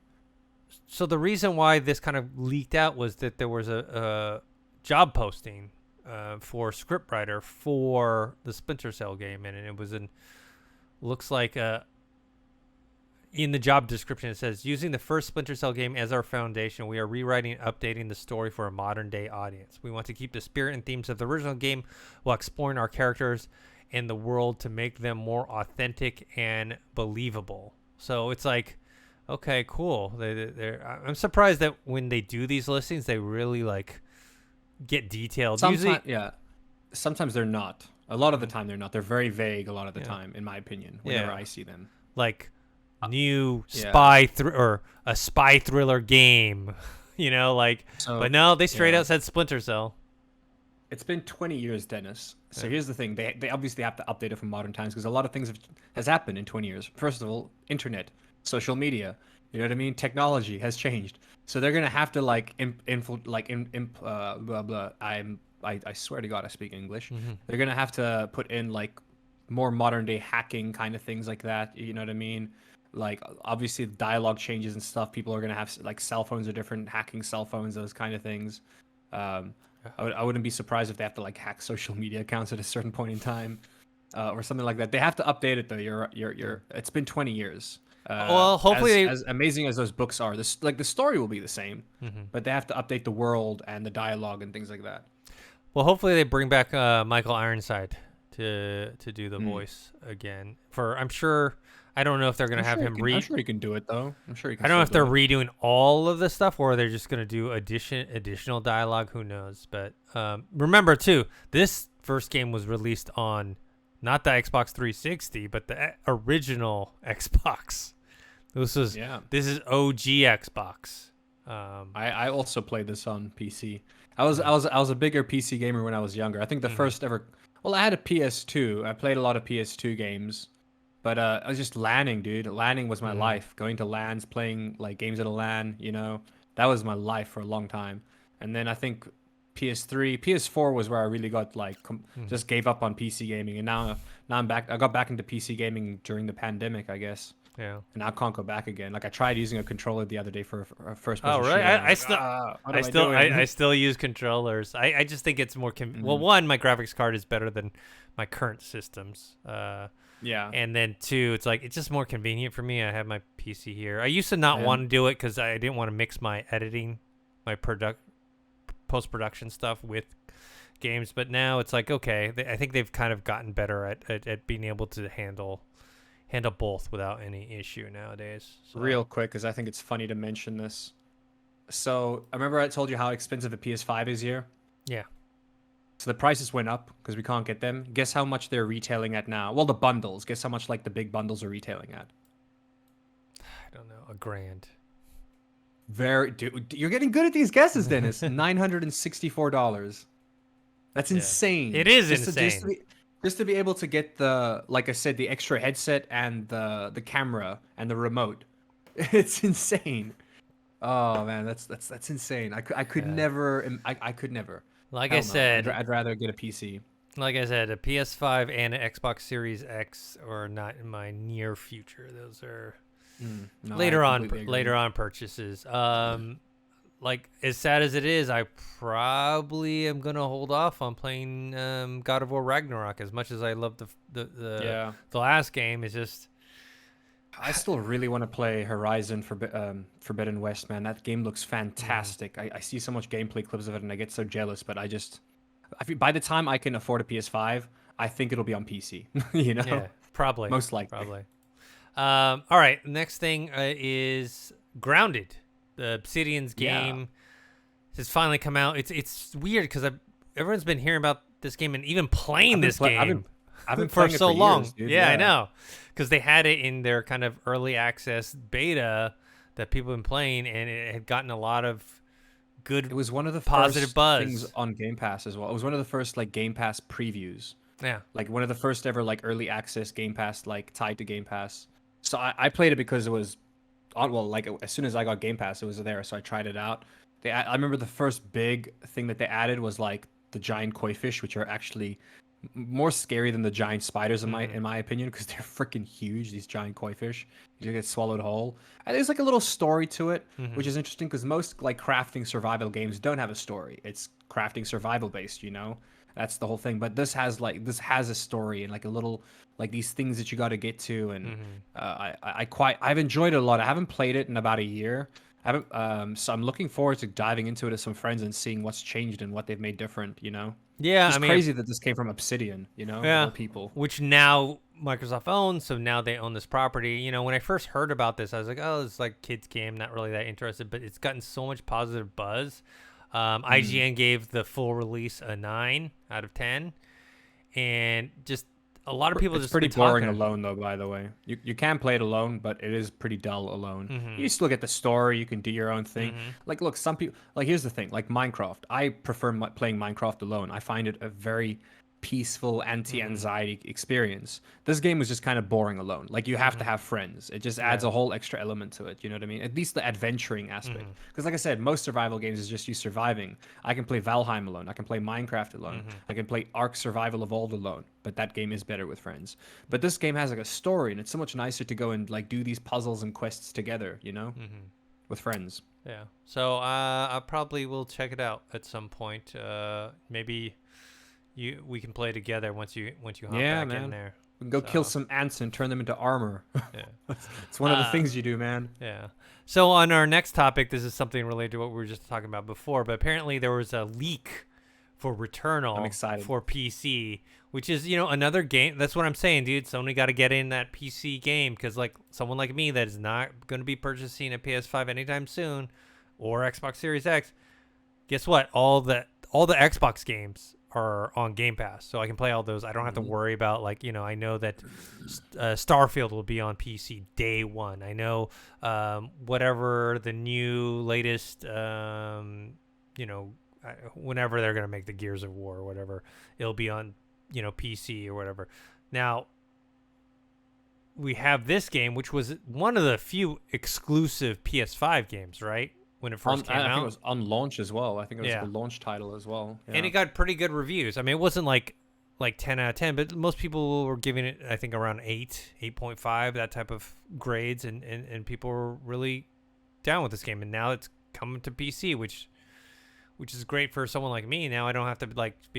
So the reason why this kind of leaked out was that there was a job posting for scriptwriter for the Splinter Cell game, and it was looks like in the job description it says, using the first Splinter Cell game as our foundation, we are rewriting and updating the story for a modern day audience. We want to keep the spirit and themes of the original game while exploring our characters and the world to make them more authentic and believable. So it's like, okay, cool. I'm surprised that when they do these listings, they really like get detailed. Yeah. Sometimes they're not. A lot of the time they're not. They're very vague a lot of the time, in my opinion, whenever I see them. Like new or a spy thriller game, but no, they straight out said Splinter Cell. It's been 20 years, Dennis. So here's the thing. They obviously have to update it for modern times because a lot of things has happened in 20 years. First of all, internet, social media, you know what I mean? Technology has changed. So they're going to have to blah, blah. I swear to God, I speak English. Mm-hmm. They're going to have to put in like more modern day hacking kind of things like that. You know what I mean? Like obviously the dialogue changes and stuff. People are going to have like cell phones are different, hacking cell phones, those kind of things. I wouldn't be surprised if they have to like hack social media accounts at a certain point in time, or something like that. They have to update it though. You're. It's been 20 years. Well, hopefully, as amazing as those books are, the story will be the same, mm-hmm. but they have to update the world and the dialogue and things like that. Well, hopefully they bring back Michael Ironside to do the voice again. I'm sure. I don't know if they're going to have him I'm sure he can do it though. I'm sure he can. I don't know if they're redoing all of the stuff or they're just going to do additional dialogue. Who knows? But remember too, this first game was released on not the Xbox 360, but the original Xbox. This is OG Xbox. I also played this on PC. I was a bigger PC gamer when I was younger. I think the first ever. Well, I had a PS2. I played a lot of PS2 games. But I was just LANing, dude. LANing was my life. Going to LANs, playing like games at a LAN, that was my life for a long time. And then I think PS4 was where I really got like just gave up on PC gaming. And now I'm back. I got back into PC gaming during the pandemic, I guess. Yeah. And I can't go back again. Like I tried using a controller the other day for a first person. Oh, really? Shooter. I still use controllers. I just think it's more well, one, my graphics card is better than my current systems. Yeah. And then two, it's just more convenient for me. I have my PC here. I used to not want to do it because I didn't want to mix my editing, my post-production stuff with games. But now it's like, okay, I think they've kind of gotten better at being able to handle both without any issue nowadays. So. Real quick, because I think it's funny to mention this. So I remember I told you how expensive the PS5 is here? Yeah. So the prices went up because we can't get them. Guess how much they're retailing at now? Well, the bundles. Guess how much like the big bundles are retailing at? I don't know. $1,000. Dude, you're getting good at these guesses, Dennis. $964. That's insane. It is insane. Just to be able to get the, like I said, the extra headset and the camera and the remote. It's insane. Oh man, that's insane. I could never. I could never. Like I said, I'd rather get a PC. Like I said, a PS5 and an Xbox Series X are not in my near future. Those are later on purchases. Like as sad as it is, I probably am gonna hold off on playing God of War Ragnarok. As much as I love the last game, it's just. I still really want to play Horizon Forbidden West, man. That game looks fantastic. I see so much gameplay clips of it, and I get so jealous. But I feel by the time I can afford a PS5, I think it'll be on PC. Yeah, probably. Most likely. Probably. All right. Next thing is Grounded, the Obsidian's game. Has finally come out. It's weird because everyone's been hearing about this game and even playing this game. I've been for playing so it for long. Years, dude. Yeah, I know. Because they had it in their kind of early access beta that people have been playing, and it had gotten a lot of good. It was one of the positive first buzz things on Game Pass as well. It was one of the first like Game Pass previews. Yeah, like one of the first ever like early access Game Pass like tied to Game Pass. So I played it because it was on. Well, like as soon as I got Game Pass, it was there, so I tried it out. I remember the first big thing that they added was like the giant koi fish, which are actually more scary than the giant spiders in my opinion, because they're freaking huge. These giant koi fish, you get swallowed whole. And there's like a little story to it, which is interesting because most like crafting survival games don't have a story. It's crafting survival based, you know. That's the whole thing. But this has a story and like a little like these things that you got to get to. And I've enjoyed it a lot. I haven't played it in about a year. I haven't so I'm looking forward to diving into it with some friends and seeing what's changed and what they've made different. You know. Yeah, Just I mean, crazy that this came from Obsidian, you know, of yeah, all people. which now Microsoft owns, so now they own this property. You know, when I first heard about this, I was like, oh, it's like kids game, not really that interested, but it's gotten so much positive buzz. IGN gave the full release a 9 out of 10, and just a lot of people It's just pretty been boring talking. alone, though. By the way, you can play it alone, but it is pretty dull alone. Mm-hmm. You still get the story. You can do your own thing. Mm-hmm. Like, look, some people like here's the thing. Like Minecraft, I prefer playing Minecraft alone. I find it a very peaceful anti-anxiety experience. This game was just kind of boring alone. Like you have to have friends. It just adds Yeah. a whole extra element to it. You know what I mean? At least the adventuring aspect. Because like I said, most survival games is just you surviving. I can play Valheim alone. I can play Minecraft alone. I can play Ark Survival Evolved alone. But that game is better with friends. But this game has like a story, and it's so much nicer to go and like do these puzzles and quests together. You know, with friends. Yeah. So I probably will check it out at some point. Maybe we can play together once you hop Yeah, back in man. there. We can go kill So, some ants and turn them into armor. Yeah. It's one of the things you do, man. Yeah. So on our next topic, this is something related to what we were just talking about before, but apparently there was a leak for Returnal I'm excited. for PC, which is, you know, another game. That's what I'm saying, dude. Sony got to get in that PC game because, like, someone like me that is not going to be purchasing a PS5 anytime soon or Xbox Series X, guess what? All the Xbox games are on Game Pass, so I can play all those. I don't have to worry about, like, you know, I know that Starfield will be on PC day one. I know whatever the new latest, you know, whenever they're going to make the Gears of War or whatever, it'll be on, you know, PC or whatever. Now, we have this game, which was one of the few exclusive PS5 games, right? When it first came I out. think it was on launch as well. I think it was Yeah. the launch title as well. Yeah. And it got pretty good reviews. I mean, it wasn't like 10 out of 10, but most people were giving it, I think, around 8, 8.5, that type of grades, and people were really down with this game. And now it's coming to PC, which is great for someone like me. Now I don't have to be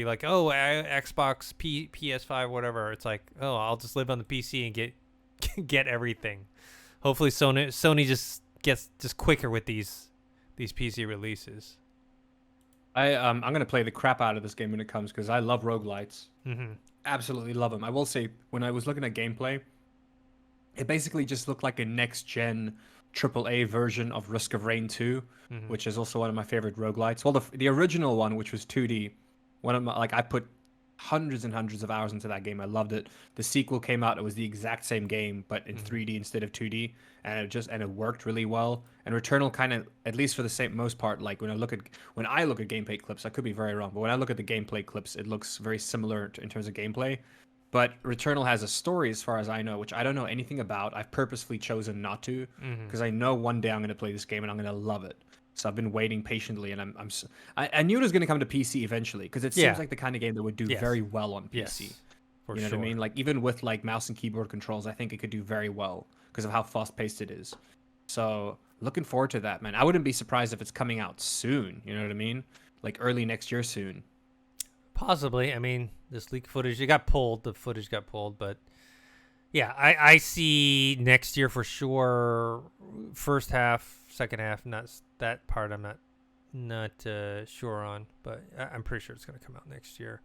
like, oh, Xbox, PS5, whatever. It's like, oh, I'll just live on the PC and get everything. Hopefully Sony just gets just quicker with these PC releases. I'm gonna play the crap out of this game when it comes because I love roguelites. Mm-hmm. Absolutely love them. I will say when I was looking at gameplay, it basically just looked like a next gen AAA version of Risk of Rain 2, which is also one of my favorite roguelites. Well, the original one, which was 2D, one of my I put hundreds and hundreds of hours into that game. I loved it. The sequel came out. It was the exact same game, but in 3D instead of 2D, and it worked really well. And Returnal kind of, at least for the most part, like when I look at gameplay clips, I could be very wrong, but when I look at the gameplay clips, it looks very similar in terms of gameplay. But Returnal has a story, as far as I know, which I don't know anything about. I've purposefully chosen not to because I know one day I'm going to play this game and I'm going to love it. So I've been waiting patiently, and I knew it was going to come to PC eventually because it seems like the kind of game that would do very well on PC. Yes, for you know sure. what I mean? Like even with like mouse and keyboard controls, I think it could do very well because of how fast paced it is. So looking forward to that, man. I wouldn't be surprised if it's coming out soon. You know what I mean? Like early next year soon. Possibly. I mean, this leak footage, the footage got pulled, but yeah, I see next year for sure. First half, second half, not that part. I'm not sure on, but I'm pretty sure it's going to come out next year.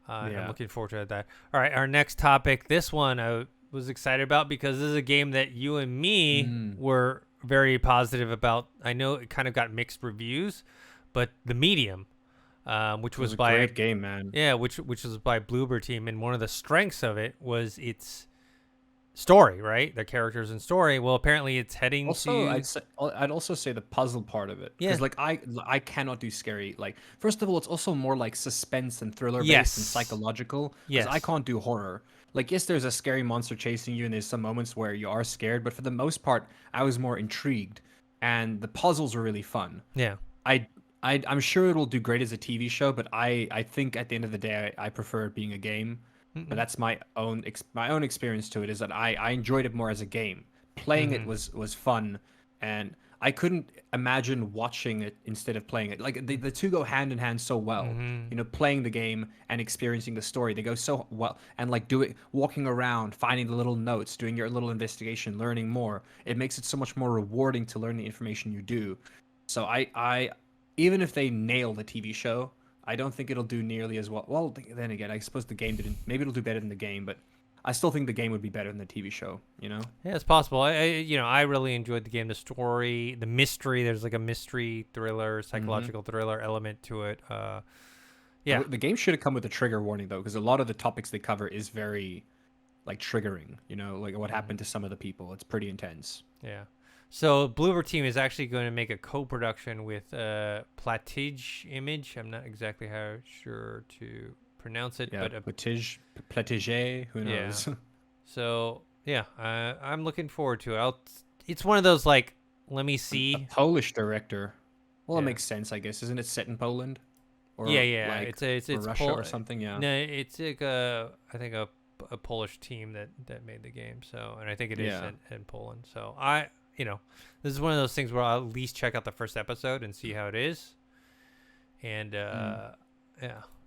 And I'm looking forward to that. All right, our next topic. This one I was excited about because this is a game that you and me were very positive about. I know it kind of got mixed reviews, but The Medium, which was by a great game, man. Yeah, which was by Bloober Team, and one of the strengths of it was its story, right? The characters and story. Well, apparently it's heading Also, to. I'd also say the puzzle part of it. Yeah. Because like I cannot do scary. Like first of all, it's also more like suspense and thriller based Yes. and psychological. Yes. I can't do horror. Like yes, there's a scary monster chasing you, and there's some moments where you are scared. But for the most part, I was more intrigued, and the puzzles were really fun. Yeah. I'm sure it'll do great as a TV show, but I think at the end of the day, I prefer it being a game. But Mm-mm. that's my own experience to it is that I enjoyed it more as a game. Playing it Mm-hmm. was fun, and I couldn't imagine watching it instead of playing it. Like the two go hand in hand so well. Mm-hmm. You know, playing the game and experiencing the story, they go so well. And like walking around, finding the little notes, doing your little investigation, learning more. It makes it so much more rewarding to learn the information you do. So I even if they nail the TV show, I don't think it'll do nearly as well. Well, then again, I suppose the game didn't. Maybe it'll do better than the game, but I still think the game would be better than the TV show. You know? Yeah, it's possible. I really enjoyed the game, the story, the mystery. There's like a mystery thriller, psychological thriller element to it. Yeah, The game should have come with a trigger warning though, because a lot of the topics they cover is very like triggering. You know, like what happened to some of the people. It's pretty intense. yeah. So Bloober Team is actually going to make a co-production with Platige Image. I'm not exactly how sure to pronounce it, Yeah, but Platige, who yeah. knows? So yeah, I'm looking forward to it. It's one of those like, let me A see. Polish director. Well, it Yeah. makes sense, I guess. Isn't it set in Poland? Or Yeah. like It's or Russia or something? Yeah. No, it's like I think a Polish team that made the game. So, and I think it is Yeah. in Poland. So this is one of those things where I'll at least check out the first episode and see how it is. And yeah,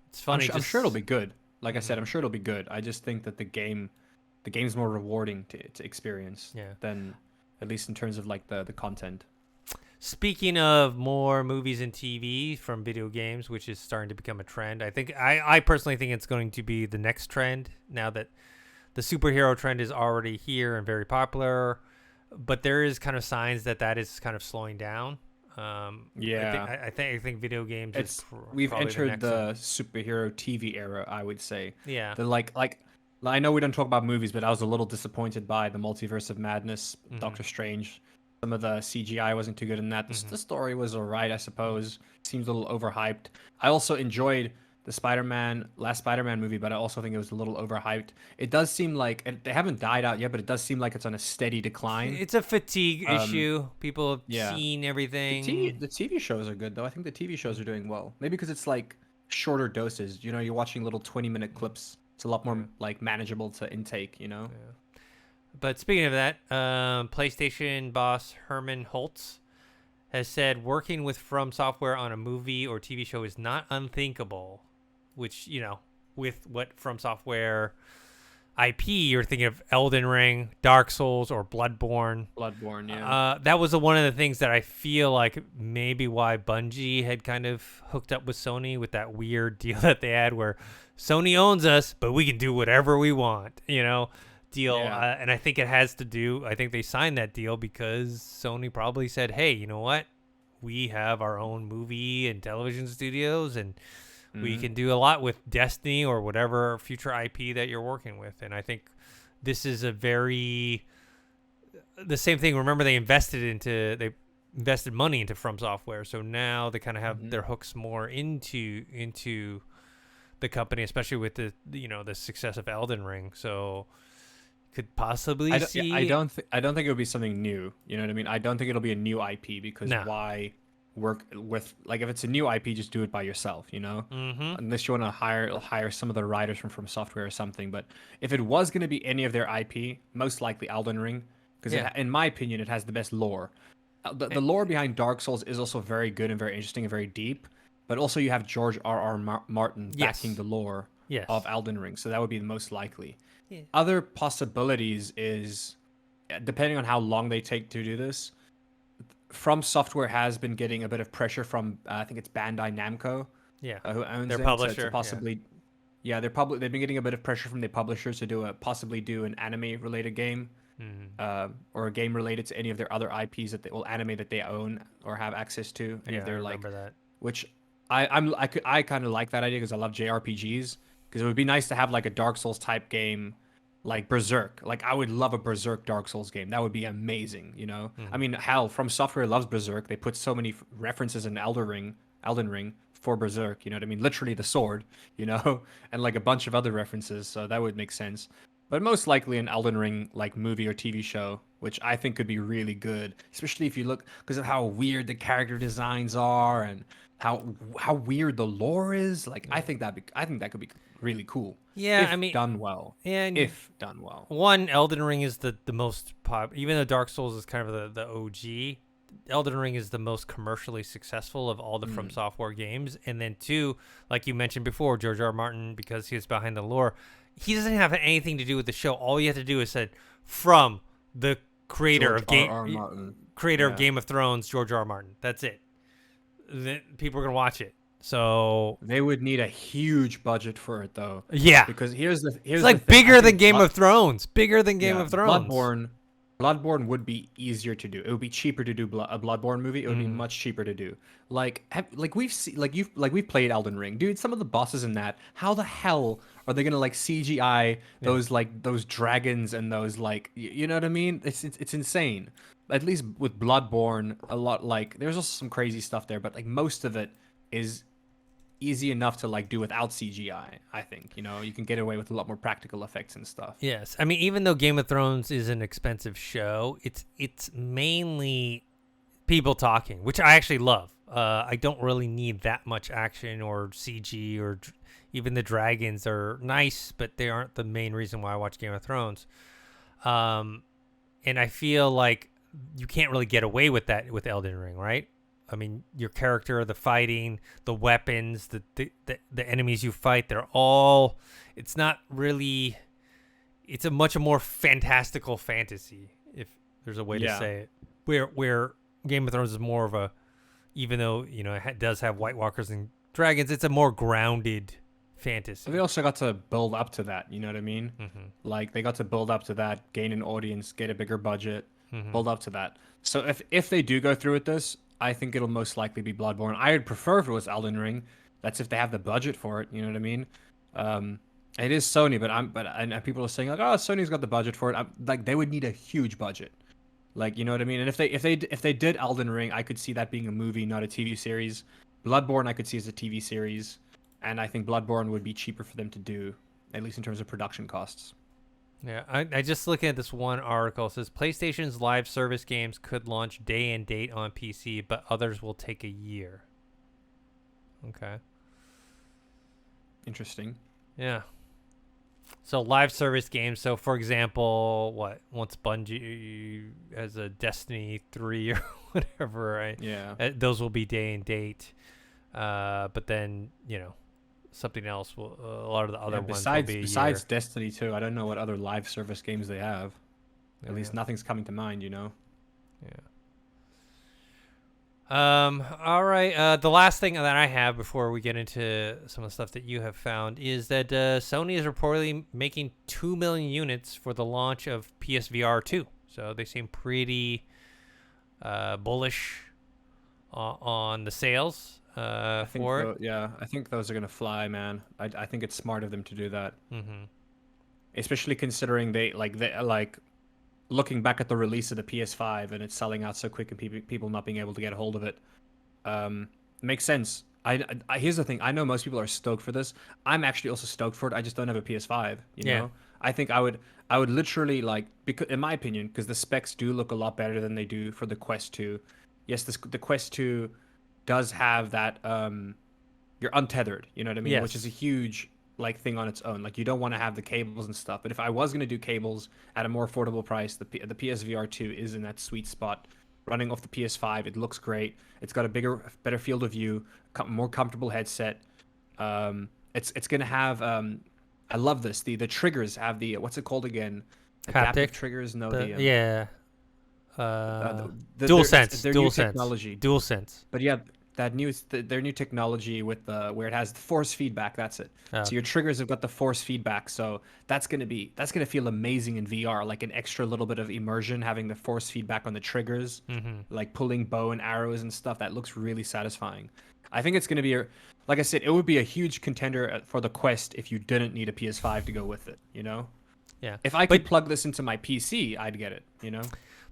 it's funny. I'm sure it'll be good. Like I said, Mhm. I'm sure it'll be good. I just think that the game's more rewarding to experience Yeah. than at least in terms of like the content. Speaking of more movies and TV from video games, which is starting to become a trend, I personally think it's going to be the next trend now that the superhero trend is already here and very popular, but there is kind of signs that is kind of slowing down. Yeah. I think video games It's is we've probably entered the the next superhero TV era, I would say. yeah. The like I know we don't talk about movies, but I was a little disappointed by the Multiverse of Madness, Mhm. Doctor Strange. Some of the CGI wasn't too good in that. The story was alright, I suppose. Seems a little overhyped. I also enjoyed the last Spider-Man movie, but I also think it was a little overhyped. It does seem like they haven't died out yet, but it does seem like it's on a steady decline. It's a fatigue Um, issue. People have yeah. seen The everything. TV shows are good though. I think the TV shows are doing well. Maybe because it's like shorter doses. You know, you're watching little 20-minute clips. It's a lot more like manageable to intake. You know. Yeah. But speaking of that, PlayStation boss Herman Holtz has said working with From Software on a movie or TV show is not unthinkable, which, with what From Software IP, you're thinking of Elden Ring, Dark Souls, or Bloodborne. Bloodborne, yeah. That was one of the things that I feel like maybe why Bungie had kind of hooked up with Sony with that weird deal that they had where Sony owns us, but we can do whatever we want, deal. Yeah. And I think I think they signed that deal because Sony probably said, hey, you know what? We have our own movie and television studios and we can do a lot with Destiny or whatever future IP that you're working with. And I think this is the same thing. Remember, they invested money into From Software. So now they kind of have their hooks more into the company, especially with the success of Elden Ring. So could possibly see. I don't think it would be something new. You know what I mean? I don't think it'll be a new IP because No. why work with like if it's a new IP, just do it by yourself. You know, Mm-hmm. unless you want to hire some of the writers from Software or something. But if it was going to be any of their IP, most likely Elden Ring, because in my opinion, it has the best lore. The lore behind Dark Souls is also very good and very interesting and very deep. But also you have George R.R. Martin backing the lore of Elden Ring, so that would be the most likely. Yeah. Other possibilities is, depending on how long they take to do this, From Software has been getting a bit of pressure from I think it's Bandai Namco, Yeah. who owns Their them, publisher, to possibly, they've been getting a bit of pressure from their publishers to possibly do an anime related game, or a game related to any of their other IPs anime that they own or have access to. Any of their I remember that. which I kind of like that idea because I love JRPGs. Because it would be nice to have like a Dark Souls type game, like Berserk. Like I would love a Berserk Dark Souls game. That would be amazing, you know. I mean, hell, From Software loves Berserk. They put so many references in Elden Ring for Berserk. You know what I mean? Literally the sword, you know, and like a bunch of other references. So that would make sense. But most likely an Elden Ring like movie or TV show, which I think could be really good, especially if you look because of how weird the character designs are and how weird the lore is. Like I think that could be really cool Yeah, I if mean, done well. and If done well. one, Elden Ring is the most pop. Even though Dark Souls is kind of the OG, Elden Ring is the most commercially successful of all the From Software games. And then two, like you mentioned before, George R. R. Martin, because he was behind the lore, he doesn't have anything to do with the show. All you have to do is say from the creator George of Game R. R. Martin. creator of Yeah. Game of Thrones, George R. R. Martin. That's it. Then people are gonna watch it. So They would need a huge budget for it though, yeah, because here's it's the like thing. I bigger than think Game of Thrones. Bigger than Game Yeah, of Thrones. Bloodborne would be easier to do. It would be cheaper to do a Bloodborne movie. It would be much cheaper to do. Like we've seen, we've played Elden Ring, dude. Some of the bosses in that, how the hell are they gonna like CGI those dragons and those like you know what I mean? It's insane. At least with Bloodborne, a lot like there's also some crazy stuff there, but like most of it is easy enough to like do without CGI. I think you can get away with a lot more practical effects and stuff. Yes, I mean even though Game of Thrones is an expensive show, it's mainly people talking, which I actually love. I don't really need that much action or CG or even the dragons are nice, but they aren't the main reason why I watch Game of Thrones. And I feel like you can't really get away with that with Elden Ring, right? I mean, your character, the fighting, the weapons, the enemies you fight, they're all, it's not really, it's a much more fantastical fantasy, if there's a way to say it. Where Game of Thrones is more of a, even though, it does have White Walkers and dragons, it's a more grounded fantasy. They also got to build up to that, you know what I mean? Mm-hmm. Like they got to build up to that, gain an audience, get a bigger budget, Mm-hmm. build up to that. So if they do go through with this, I think it'll most likely be Bloodborne. I would prefer if it was Elden Ring. That's if they have the budget for it, you know what I mean? It is Sony, and people are saying like, oh, Sony's got the budget for it. Like they would need a huge budget. Like, you know what I mean? And if they did Elden Ring, I could see that being a movie, not a TV series. Bloodborne I could see as a TV series, and I think Bloodborne would be cheaper for them to do, at least in terms of production costs. Yeah, I just looking at this one article. It says PlayStation's live service games could launch day and date on PC, but others will take a year. Okay. Interesting. Yeah. So live service games. So for example, once Bungie has a Destiny 3 or whatever, right? Yeah. Those will be day and date. But then, something else will, a lot of the other ones will be besides Destiny 2, I don't know what other live service games they have. At least nothing's coming to mind, Yeah. All right. The last thing that I have before we get into some of the stuff that you have found is that Sony is reportedly making 2 million units for the launch of PSVR 2. So they seem pretty bullish on the sales for it. Yeah, I think those are gonna fly, man. I think it's smart of them to do that. Mm-hmm. Especially considering they looking back at the release of the PS5 and it's selling out so quick and people not being able to get a hold of it. Makes sense. I here's the thing. I know most people are stoked for this. I'm actually also stoked for it. I just don't have a PS5. You know, I think I would literally because in my opinion, because the specs do look a lot better than they do for the Quest 2. Yes, the Quest 2 does have that you're untethered. You know what I mean? Yes. Which is a huge thing on its own. Like you don't want to have the cables and stuff. But if I was gonna do cables at a more affordable price, the PSVR 2 is in that sweet spot. Running off the PS5, it looks great. It's got a better field of view, more comfortable headset. It's gonna have I love this. The triggers have the what's it called again? Adaptive Haptic triggers. No, dual sense. Their Dual new sense. technology. Dual sense. But yeah, their new technology with where it has the force feedback. That's it. Oh. So your triggers have got the force feedback. So that's gonna feel amazing in VR. Like an extra little bit of immersion, having the force feedback on the triggers, like pulling bow and arrows and stuff. That looks really satisfying. I think it's gonna be like I said, it would be a huge contender for the Quest if you didn't need a PS5 to go with it. You know. Yeah. If I could plug this into my PC, I'd get it. You know.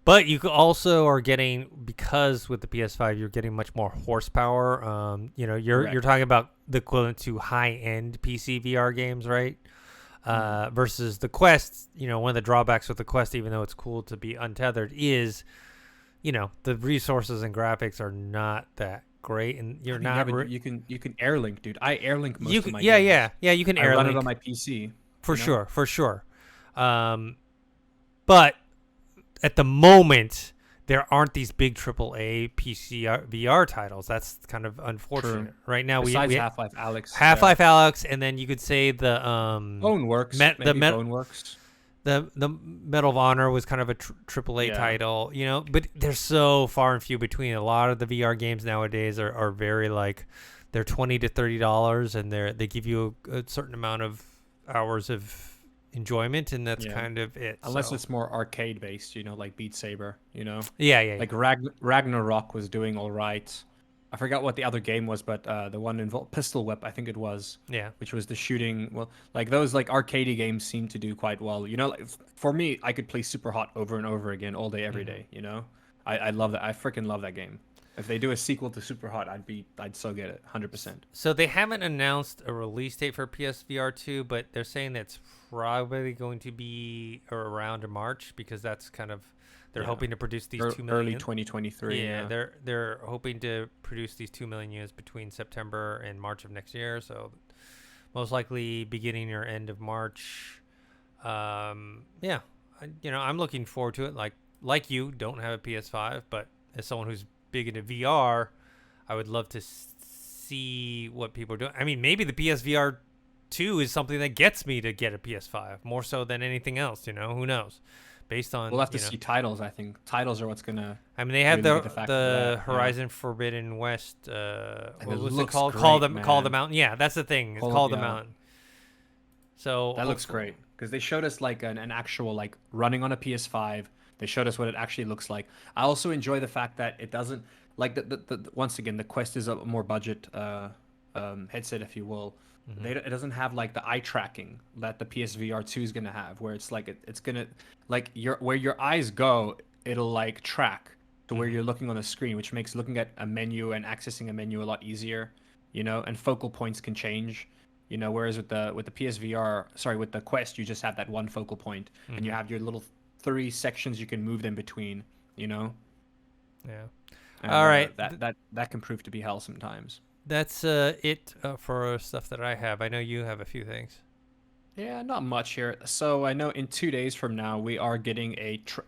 But you also are getting, because with the PS5 you're getting much more horsepower. You're talking about the equivalent to high-end PC VR games, right? versus the Quest. One of the drawbacks with the Quest, even though it's cool to be untethered, is the resources and graphics are not that great, and you're not. You can airlink, dude. I airlink most of my yeah, games. yeah. You can I airlink. run it on my PC. For sure. But at the moment, there aren't these big AAA PC VR titles. That's kind of unfortunate. True. Right now, Besides we Half-Life Alyx. Half-Life Alyx, and then you could say the Boneworks. Boneworks. The Medal of Honor was kind of a AAA title, but they're so far and few between. A lot of the VR games nowadays are very they're $20 to $30, and they give you a certain amount of hours of enjoyment, and that's kind of it. Unless it's more arcade based, like Beat Saber, Yeah. Like Ragnarok was doing all right. I forgot what the other game was, but the one involved Pistol Whip, I think it was. Yeah. Which was the shooting. Well, those arcadey games seem to do quite well. For me, I could play Super Hot over and over again all day, every day. I love that. I freaking love that game. If they do a sequel to Super Hot, I'd so get it, 100%. So they haven't announced a release date for PSVR 2, but they're saying that's probably going to be around in March, because that's kind of they're hoping to produce these 2 million early 2023. Yeah, they're hoping to produce these 2 million units between September and March of next year. So most likely beginning or end of March. I'm looking forward to it. Like you, don't have a PS5, but as someone who's big into VR, I would love to see what people are doing. I mean, maybe the PSVR 2 is something that gets me to get a PS5 more so than anything else. Who knows? Based on we'll have to see titles. I think titles are what's gonna. I mean, they have really the Horizon Forbidden West. What was it called? Great, Call the Mountain. Yeah, that's the thing. It's called the Mountain. So that looks great, because they showed us an actual running on a PS5. They showed us what it actually looks like. I also enjoy the fact that it doesn't once again, the Quest is a more budget headset, if you will. Mm-hmm. It doesn't have the eye tracking that the PSVR 2 is gonna have, where it's it's gonna where your eyes go, it'll track to where you're looking on the screen, which makes looking at a menu and accessing a menu a lot easier, and focal points can change. Whereas with the with the Quest, you just have that one focal point, and you have your little 3 sections you can move them between. Yeah. And, all right. That can prove to be hell sometimes. That's it for stuff that I have. I know you have a few things. Yeah, not much here. So I know in 2 days from now we are getting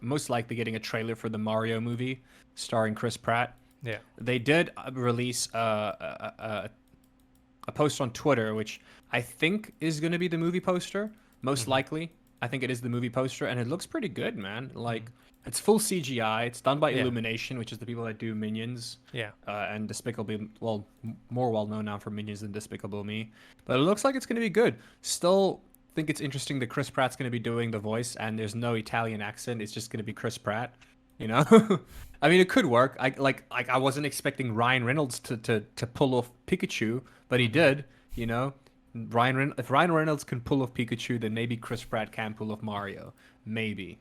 most likely getting a trailer for the Mario movie starring Chris Pratt. Yeah. They did release a post on Twitter, which I think is going to be the movie poster. Most likely, I think it is the movie poster, and it looks pretty good, man. It's full CGI. It's done by Illumination, which is the people that do Minions. Yeah. And Despicable, more well known now for Minions than Despicable Me. But it looks like it's going to be good. Still think it's interesting that Chris Pratt's going to be doing the voice, and there's no Italian accent. It's just going to be Chris Pratt. I mean, it could work. I wasn't expecting Ryan Reynolds to pull off Pikachu, but he did. If Ryan Reynolds can pull off Pikachu, then maybe Chris Pratt can pull off Mario. Maybe.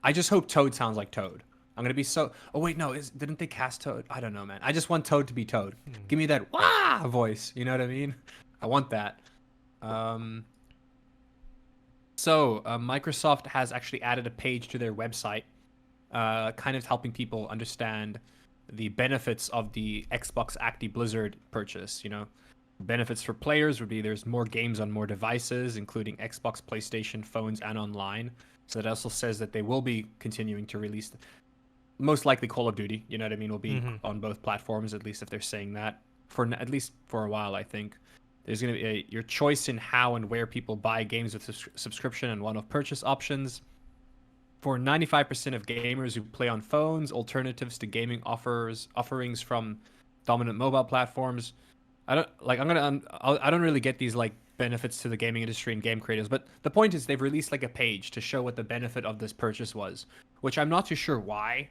I just hope Toad sounds like Toad. I'm gonna be so. Oh wait, no. Didn't they cast Toad? I don't know, man. I just want Toad to be Toad. Give me that wah voice. You know what I mean? I want that. So Microsoft has actually added a page to their website, kind of helping people understand the benefits of the Xbox Acti Blizzard purchase. Benefits for players would be there's more games on more devices, including Xbox, PlayStation, phones, and online. So it also says that they will be continuing to release, most likely Call of Duty, you know what I mean, will be on both platforms, at least if they're saying that, at least for a while, I think. There's going to be your choice in how and where people buy games with subscription and one-off purchase options. For 95% of gamers who play on phones, alternatives to gaming offerings from dominant mobile platforms. I don't really get these benefits to the gaming industry and game creators, but the point is they've released a page to show what the benefit of this purchase was, which I'm not too sure why.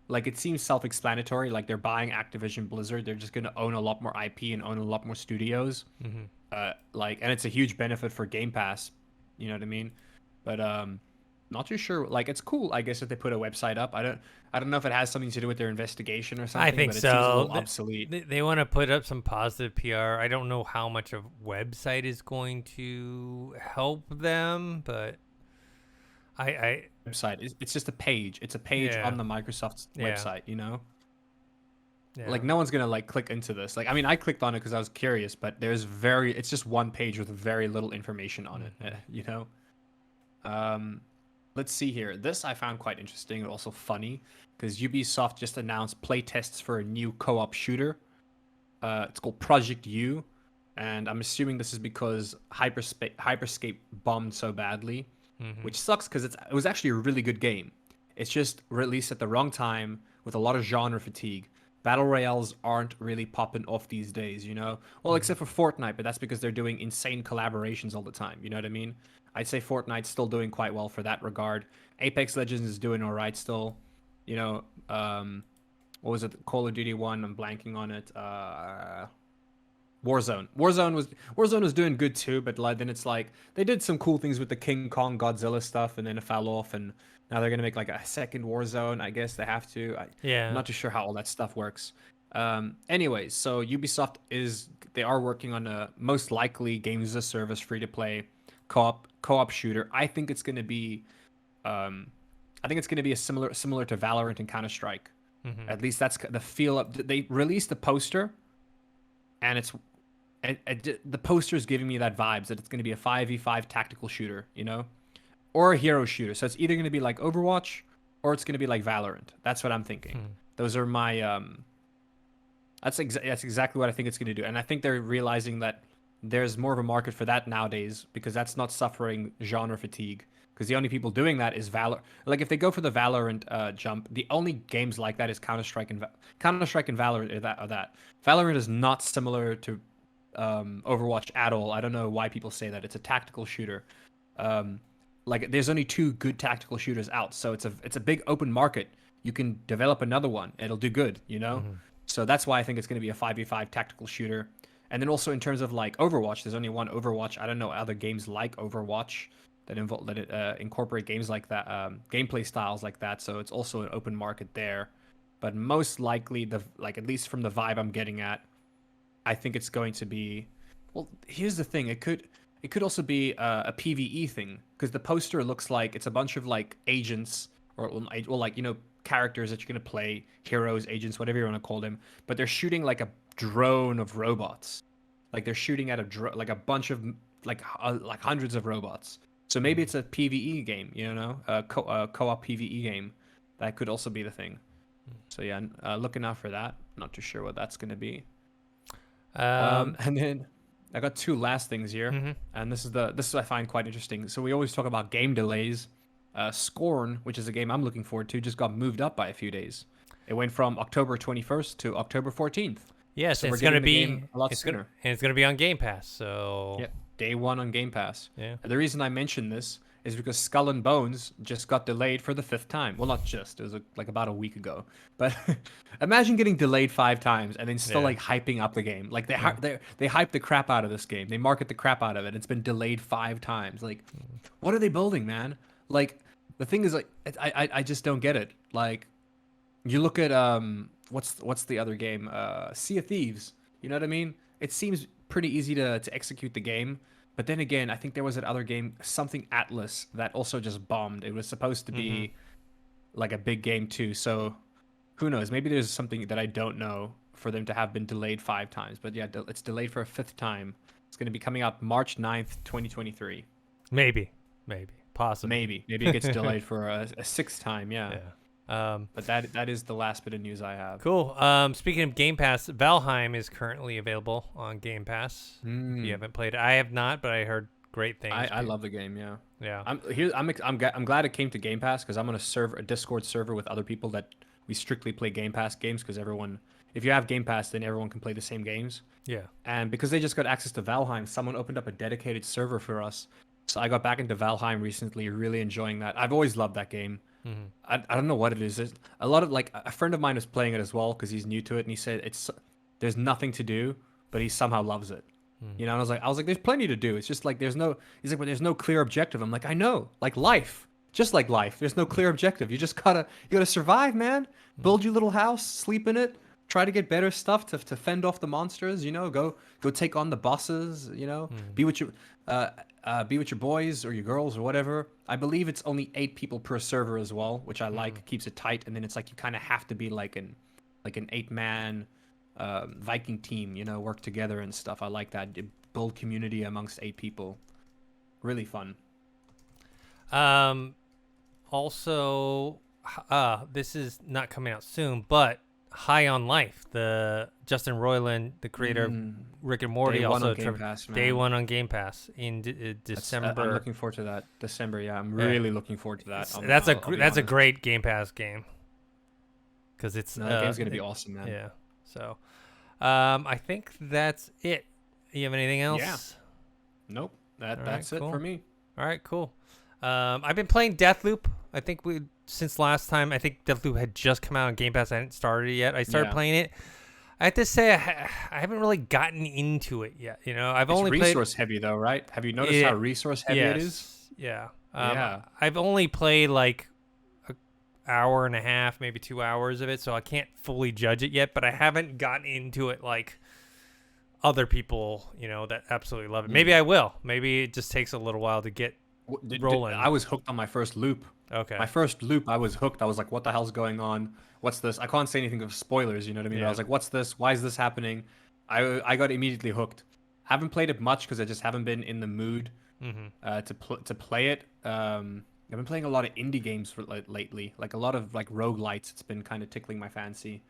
It seems self-explanatory. They're buying Activision Blizzard, they're just going to own a lot more IP and own a lot more studios. And it's a huge benefit for Game Pass, you know what I mean? But Not too sure. Like, it's cool, I guess, if they put a website up. I don't know if it has something to do with their investigation or I something, think but it seems a so. little obsolete. They want to put up some positive PR. I don't know how much a website is going to help them, but I Website. It's just a page. It's a page yeah, on the Microsoft's yeah, website, you know? yeah. Like, no one's gonna like click into this. Like, I mean, I clicked on it because I was curious, but it's just one page with very little information on it, you know? Um, let's see here. This I found quite interesting and also funny because Ubisoft just announced play tests for a new co-op shooter. It's called Project U, and I'm assuming this is because Hyperscape bombed so badly, which sucks because it was actually a really good game. It's just released at the wrong time with a lot of genre fatigue. Battle royales aren't really popping off these days, you know? Well, except for Fortnite, but that's because they're doing insane collaborations all the time, you know what I mean? I'd say Fortnite's still doing quite well for that regard. Apex Legends is doing all right still. You know, what was it? Call of Duty one. I'm blanking on it. Warzone. Warzone was doing good too, but like then it's like they did some cool things with the King Kong Godzilla stuff, and then it fell off, and now they're gonna make like a second Warzone. I guess they have to. I'm Yeah. not too sure how all that stuff works. Anyways, so Ubisoft they are working on a most likely games as a service free to play co-op shooter. I think it's gonna be a similar to Valorant and Counter Strike. At least that's the feel of. They released the poster, and the poster is giving me that vibes that it's gonna be a 5v5 tactical shooter, you know, or a hero shooter. So it's either gonna be like Overwatch or it's gonna be like Valorant. That's what I'm thinking. Those are my That's exactly what I think it's gonna do, and I think they're realizing that there's more of a market for that nowadays because that's not suffering genre fatigue. Because the only people doing that is Valor. Like if they go for the Valorant jump, the only games like that is Counter Strike and Valorant are that. Valorant is not similar to Overwatch at all. I don't know why people say that. It's a tactical shooter. Like there's only two good tactical shooters out, so it's a big open market. You can develop another one. It'll do good, you know. So that's why I think it's going to be a 5v5 tactical shooter. And then also in terms of like Overwatch, there's only one Overwatch. I don't know other games like Overwatch that incorporate games like that, gameplay styles like that. So it's also an open market there. But most likely, at least from the vibe I'm getting at, I think it's going to be. Well, here's the thing. It could also be a PVE thing because the poster looks like it's a bunch of like agents or like characters that you're gonna play, heroes, agents, whatever you want to call them. But they're shooting like a drone of robots. Like they're shooting at like a bunch of like hundreds of robots. So maybe it's a PVE game, a co-op PVE game. That could also be the thing. So yeah, looking out for that. Not too sure what that's gonna be. And then I got two last things here, and this is I find quite interesting. So we always talk about game delays. Scorn, which is a game I'm looking forward to, just got moved up by a few days. It went from October 21st to October 14th. Yes, so it's going to be a lot sooner. And it's going to be on Game Pass. So yeah, day one on Game Pass. Yeah. And the reason I mention this is because Skull and Bones just got delayed for the 5th time. Well, not just. It was like about a week ago. But imagine getting delayed 5 times and then still like hyping up the game. Like they hype the crap out of this game. They market the crap out of it. It's been delayed 5 times. Like, what are they building, man? Like, the thing is, like, I just don't get it. Like, you look at what's the other game? Sea of Thieves. You know what I mean? It seems pretty easy to execute the game, but then again, I think there was that other game, something Atlas, that also just bombed. It was supposed to be like a big game too. So who knows? Maybe there's something that I don't know for them to have been delayed 5 times. But yeah, it's delayed for a 5th time. It's going to be coming out March 9th, 2023. Maybe. Possibly. Maybe it gets delayed for a 6th time. Yeah. But that is the last bit of news I have. Cool. Speaking of Game Pass, Valheim is currently available on Game Pass. If you haven't played it, I have not, but I heard great things. I love the game. Yeah. Yeah. I'm glad it came to Game Pass because I'm on a Discord server with other people that we strictly play Game Pass games because if you have Game Pass, then everyone can play the same games. Yeah. And because they just got access to Valheim, someone opened up a dedicated server for us. So I got back into Valheim recently, really enjoying that. I've always loved that game. I don't know what it is. There's a lot of like a friend of mine was playing it as well because he's new to it, and he said there's nothing to do, but he somehow loves it. And I was like, there's plenty to do. It's just like there's no. He's like, but there's no clear objective. I'm like, I know, like life. just like life. There's no clear objective. You gotta survive, man. Build your little house, sleep in it, try to get better stuff to fend off the monsters. Go take on the bosses. Be with your boys or your girls or whatever. I believe it's only 8 people per server as well, which I like. Keeps it tight, and then it's like you kind of have to be like an 8-man Viking team. Work together and stuff. I like that. Build community amongst 8 people. Really fun. Also, this is not coming out soon, but High on Life, the Justin Roiland, the creator of Rick and Morty, Day one also on Game Pass, man. Day one on Game Pass in December. I'm looking forward to that. December, yeah, I'm really looking forward to that. That's a great Game Pass game because it's that game's gonna be awesome, man. Yeah. So, I think that's it. You have anything else? Yeah. Nope. That's it for me. All right, cool. I've been playing Deathloop. I think since last time, I think Deathloop had just come out on Game Pass. I hadn't started it yet. I started playing it. I have to say, I haven't really gotten into it yet. I've only played resource heavy though, right? Have you noticed how resource heavy it is? Yeah. Yeah. I've only played like an hour and a half, maybe 2 hours of it, so I can't fully judge it yet. But I haven't gotten into it like other people, that absolutely love it. Maybe I will. Maybe it just takes a little while to get rolling. I was hooked on my first loop. Okay. My first loop, I was hooked. I was like, what the hell's going on? What's this? I can't say anything of spoilers, you know what I mean? Yeah. But I was like, what's this? Why is this happening? I got immediately hooked. Haven't played it much because I just haven't been in the mood to play it. I've been playing a lot of indie games lately, like a lot of like roguelites. It's been kind of tickling my fancy.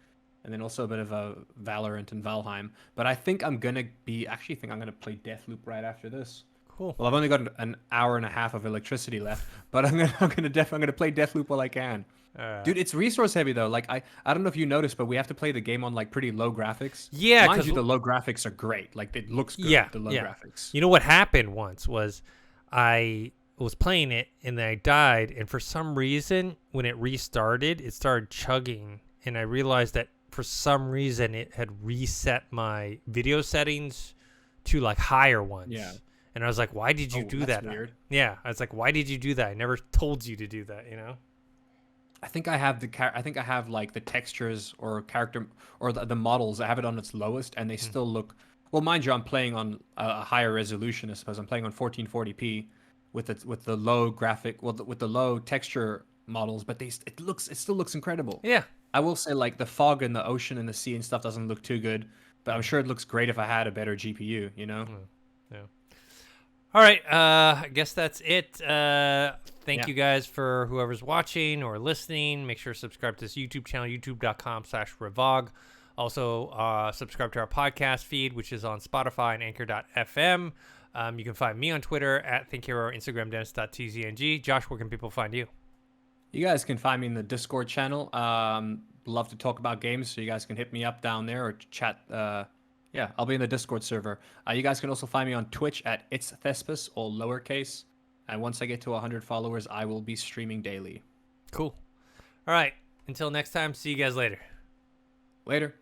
And then also a bit of Valorant and Valheim. But I think I'm gonna play Deathloop right after this. Cool. Well, I've only got an hour and a half of electricity left, but I'm gonna play Deathloop while I can. Dude, it's resource heavy though. Like I don't know if you noticed, but we have to play the game on like pretty low graphics. Yeah, mind you, the low graphics are great. Like it looks good. Yeah, the low graphics. You know what happened once was I was playing it and then I died, and for some reason when it restarted, it started chugging, and I realized that for some reason it had reset my video settings to like higher ones. Yeah. And I was like, why did you do that? Weird. Yeah. I was like, why did you do that? I never told you to do that, I think I have like the textures or character or the models. I have it on its lowest, and they still look. Well, mind you, I'm playing on a higher resolution. I suppose I'm playing on 1440p with the low graphic, with the low texture models, but it still looks incredible. Yeah. I will say like the fog in the ocean and the sea and stuff doesn't look too good, but I'm sure it looks great if I had a better GPU. Yeah. All right, I guess that's it. Thank you guys for whoever's watching or listening. Make sure to subscribe to this YouTube channel, youtube.com/Revog. Also, subscribe to our podcast feed, which is on Spotify and Anchor.fm. You can find me on Twitter at ThinkHero or Instagram, Dennis.tzng. Josh, where can people find you? You guys can find me in the Discord channel. Love to talk about games, so you guys can hit me up down there or chat. Yeah, I'll be in the Discord server. You guys can also find me on Twitch at It's Thespis, all lowercase. And once I get to 100 followers, I will be streaming daily. Cool. All right. Until next time, see you guys later. Later.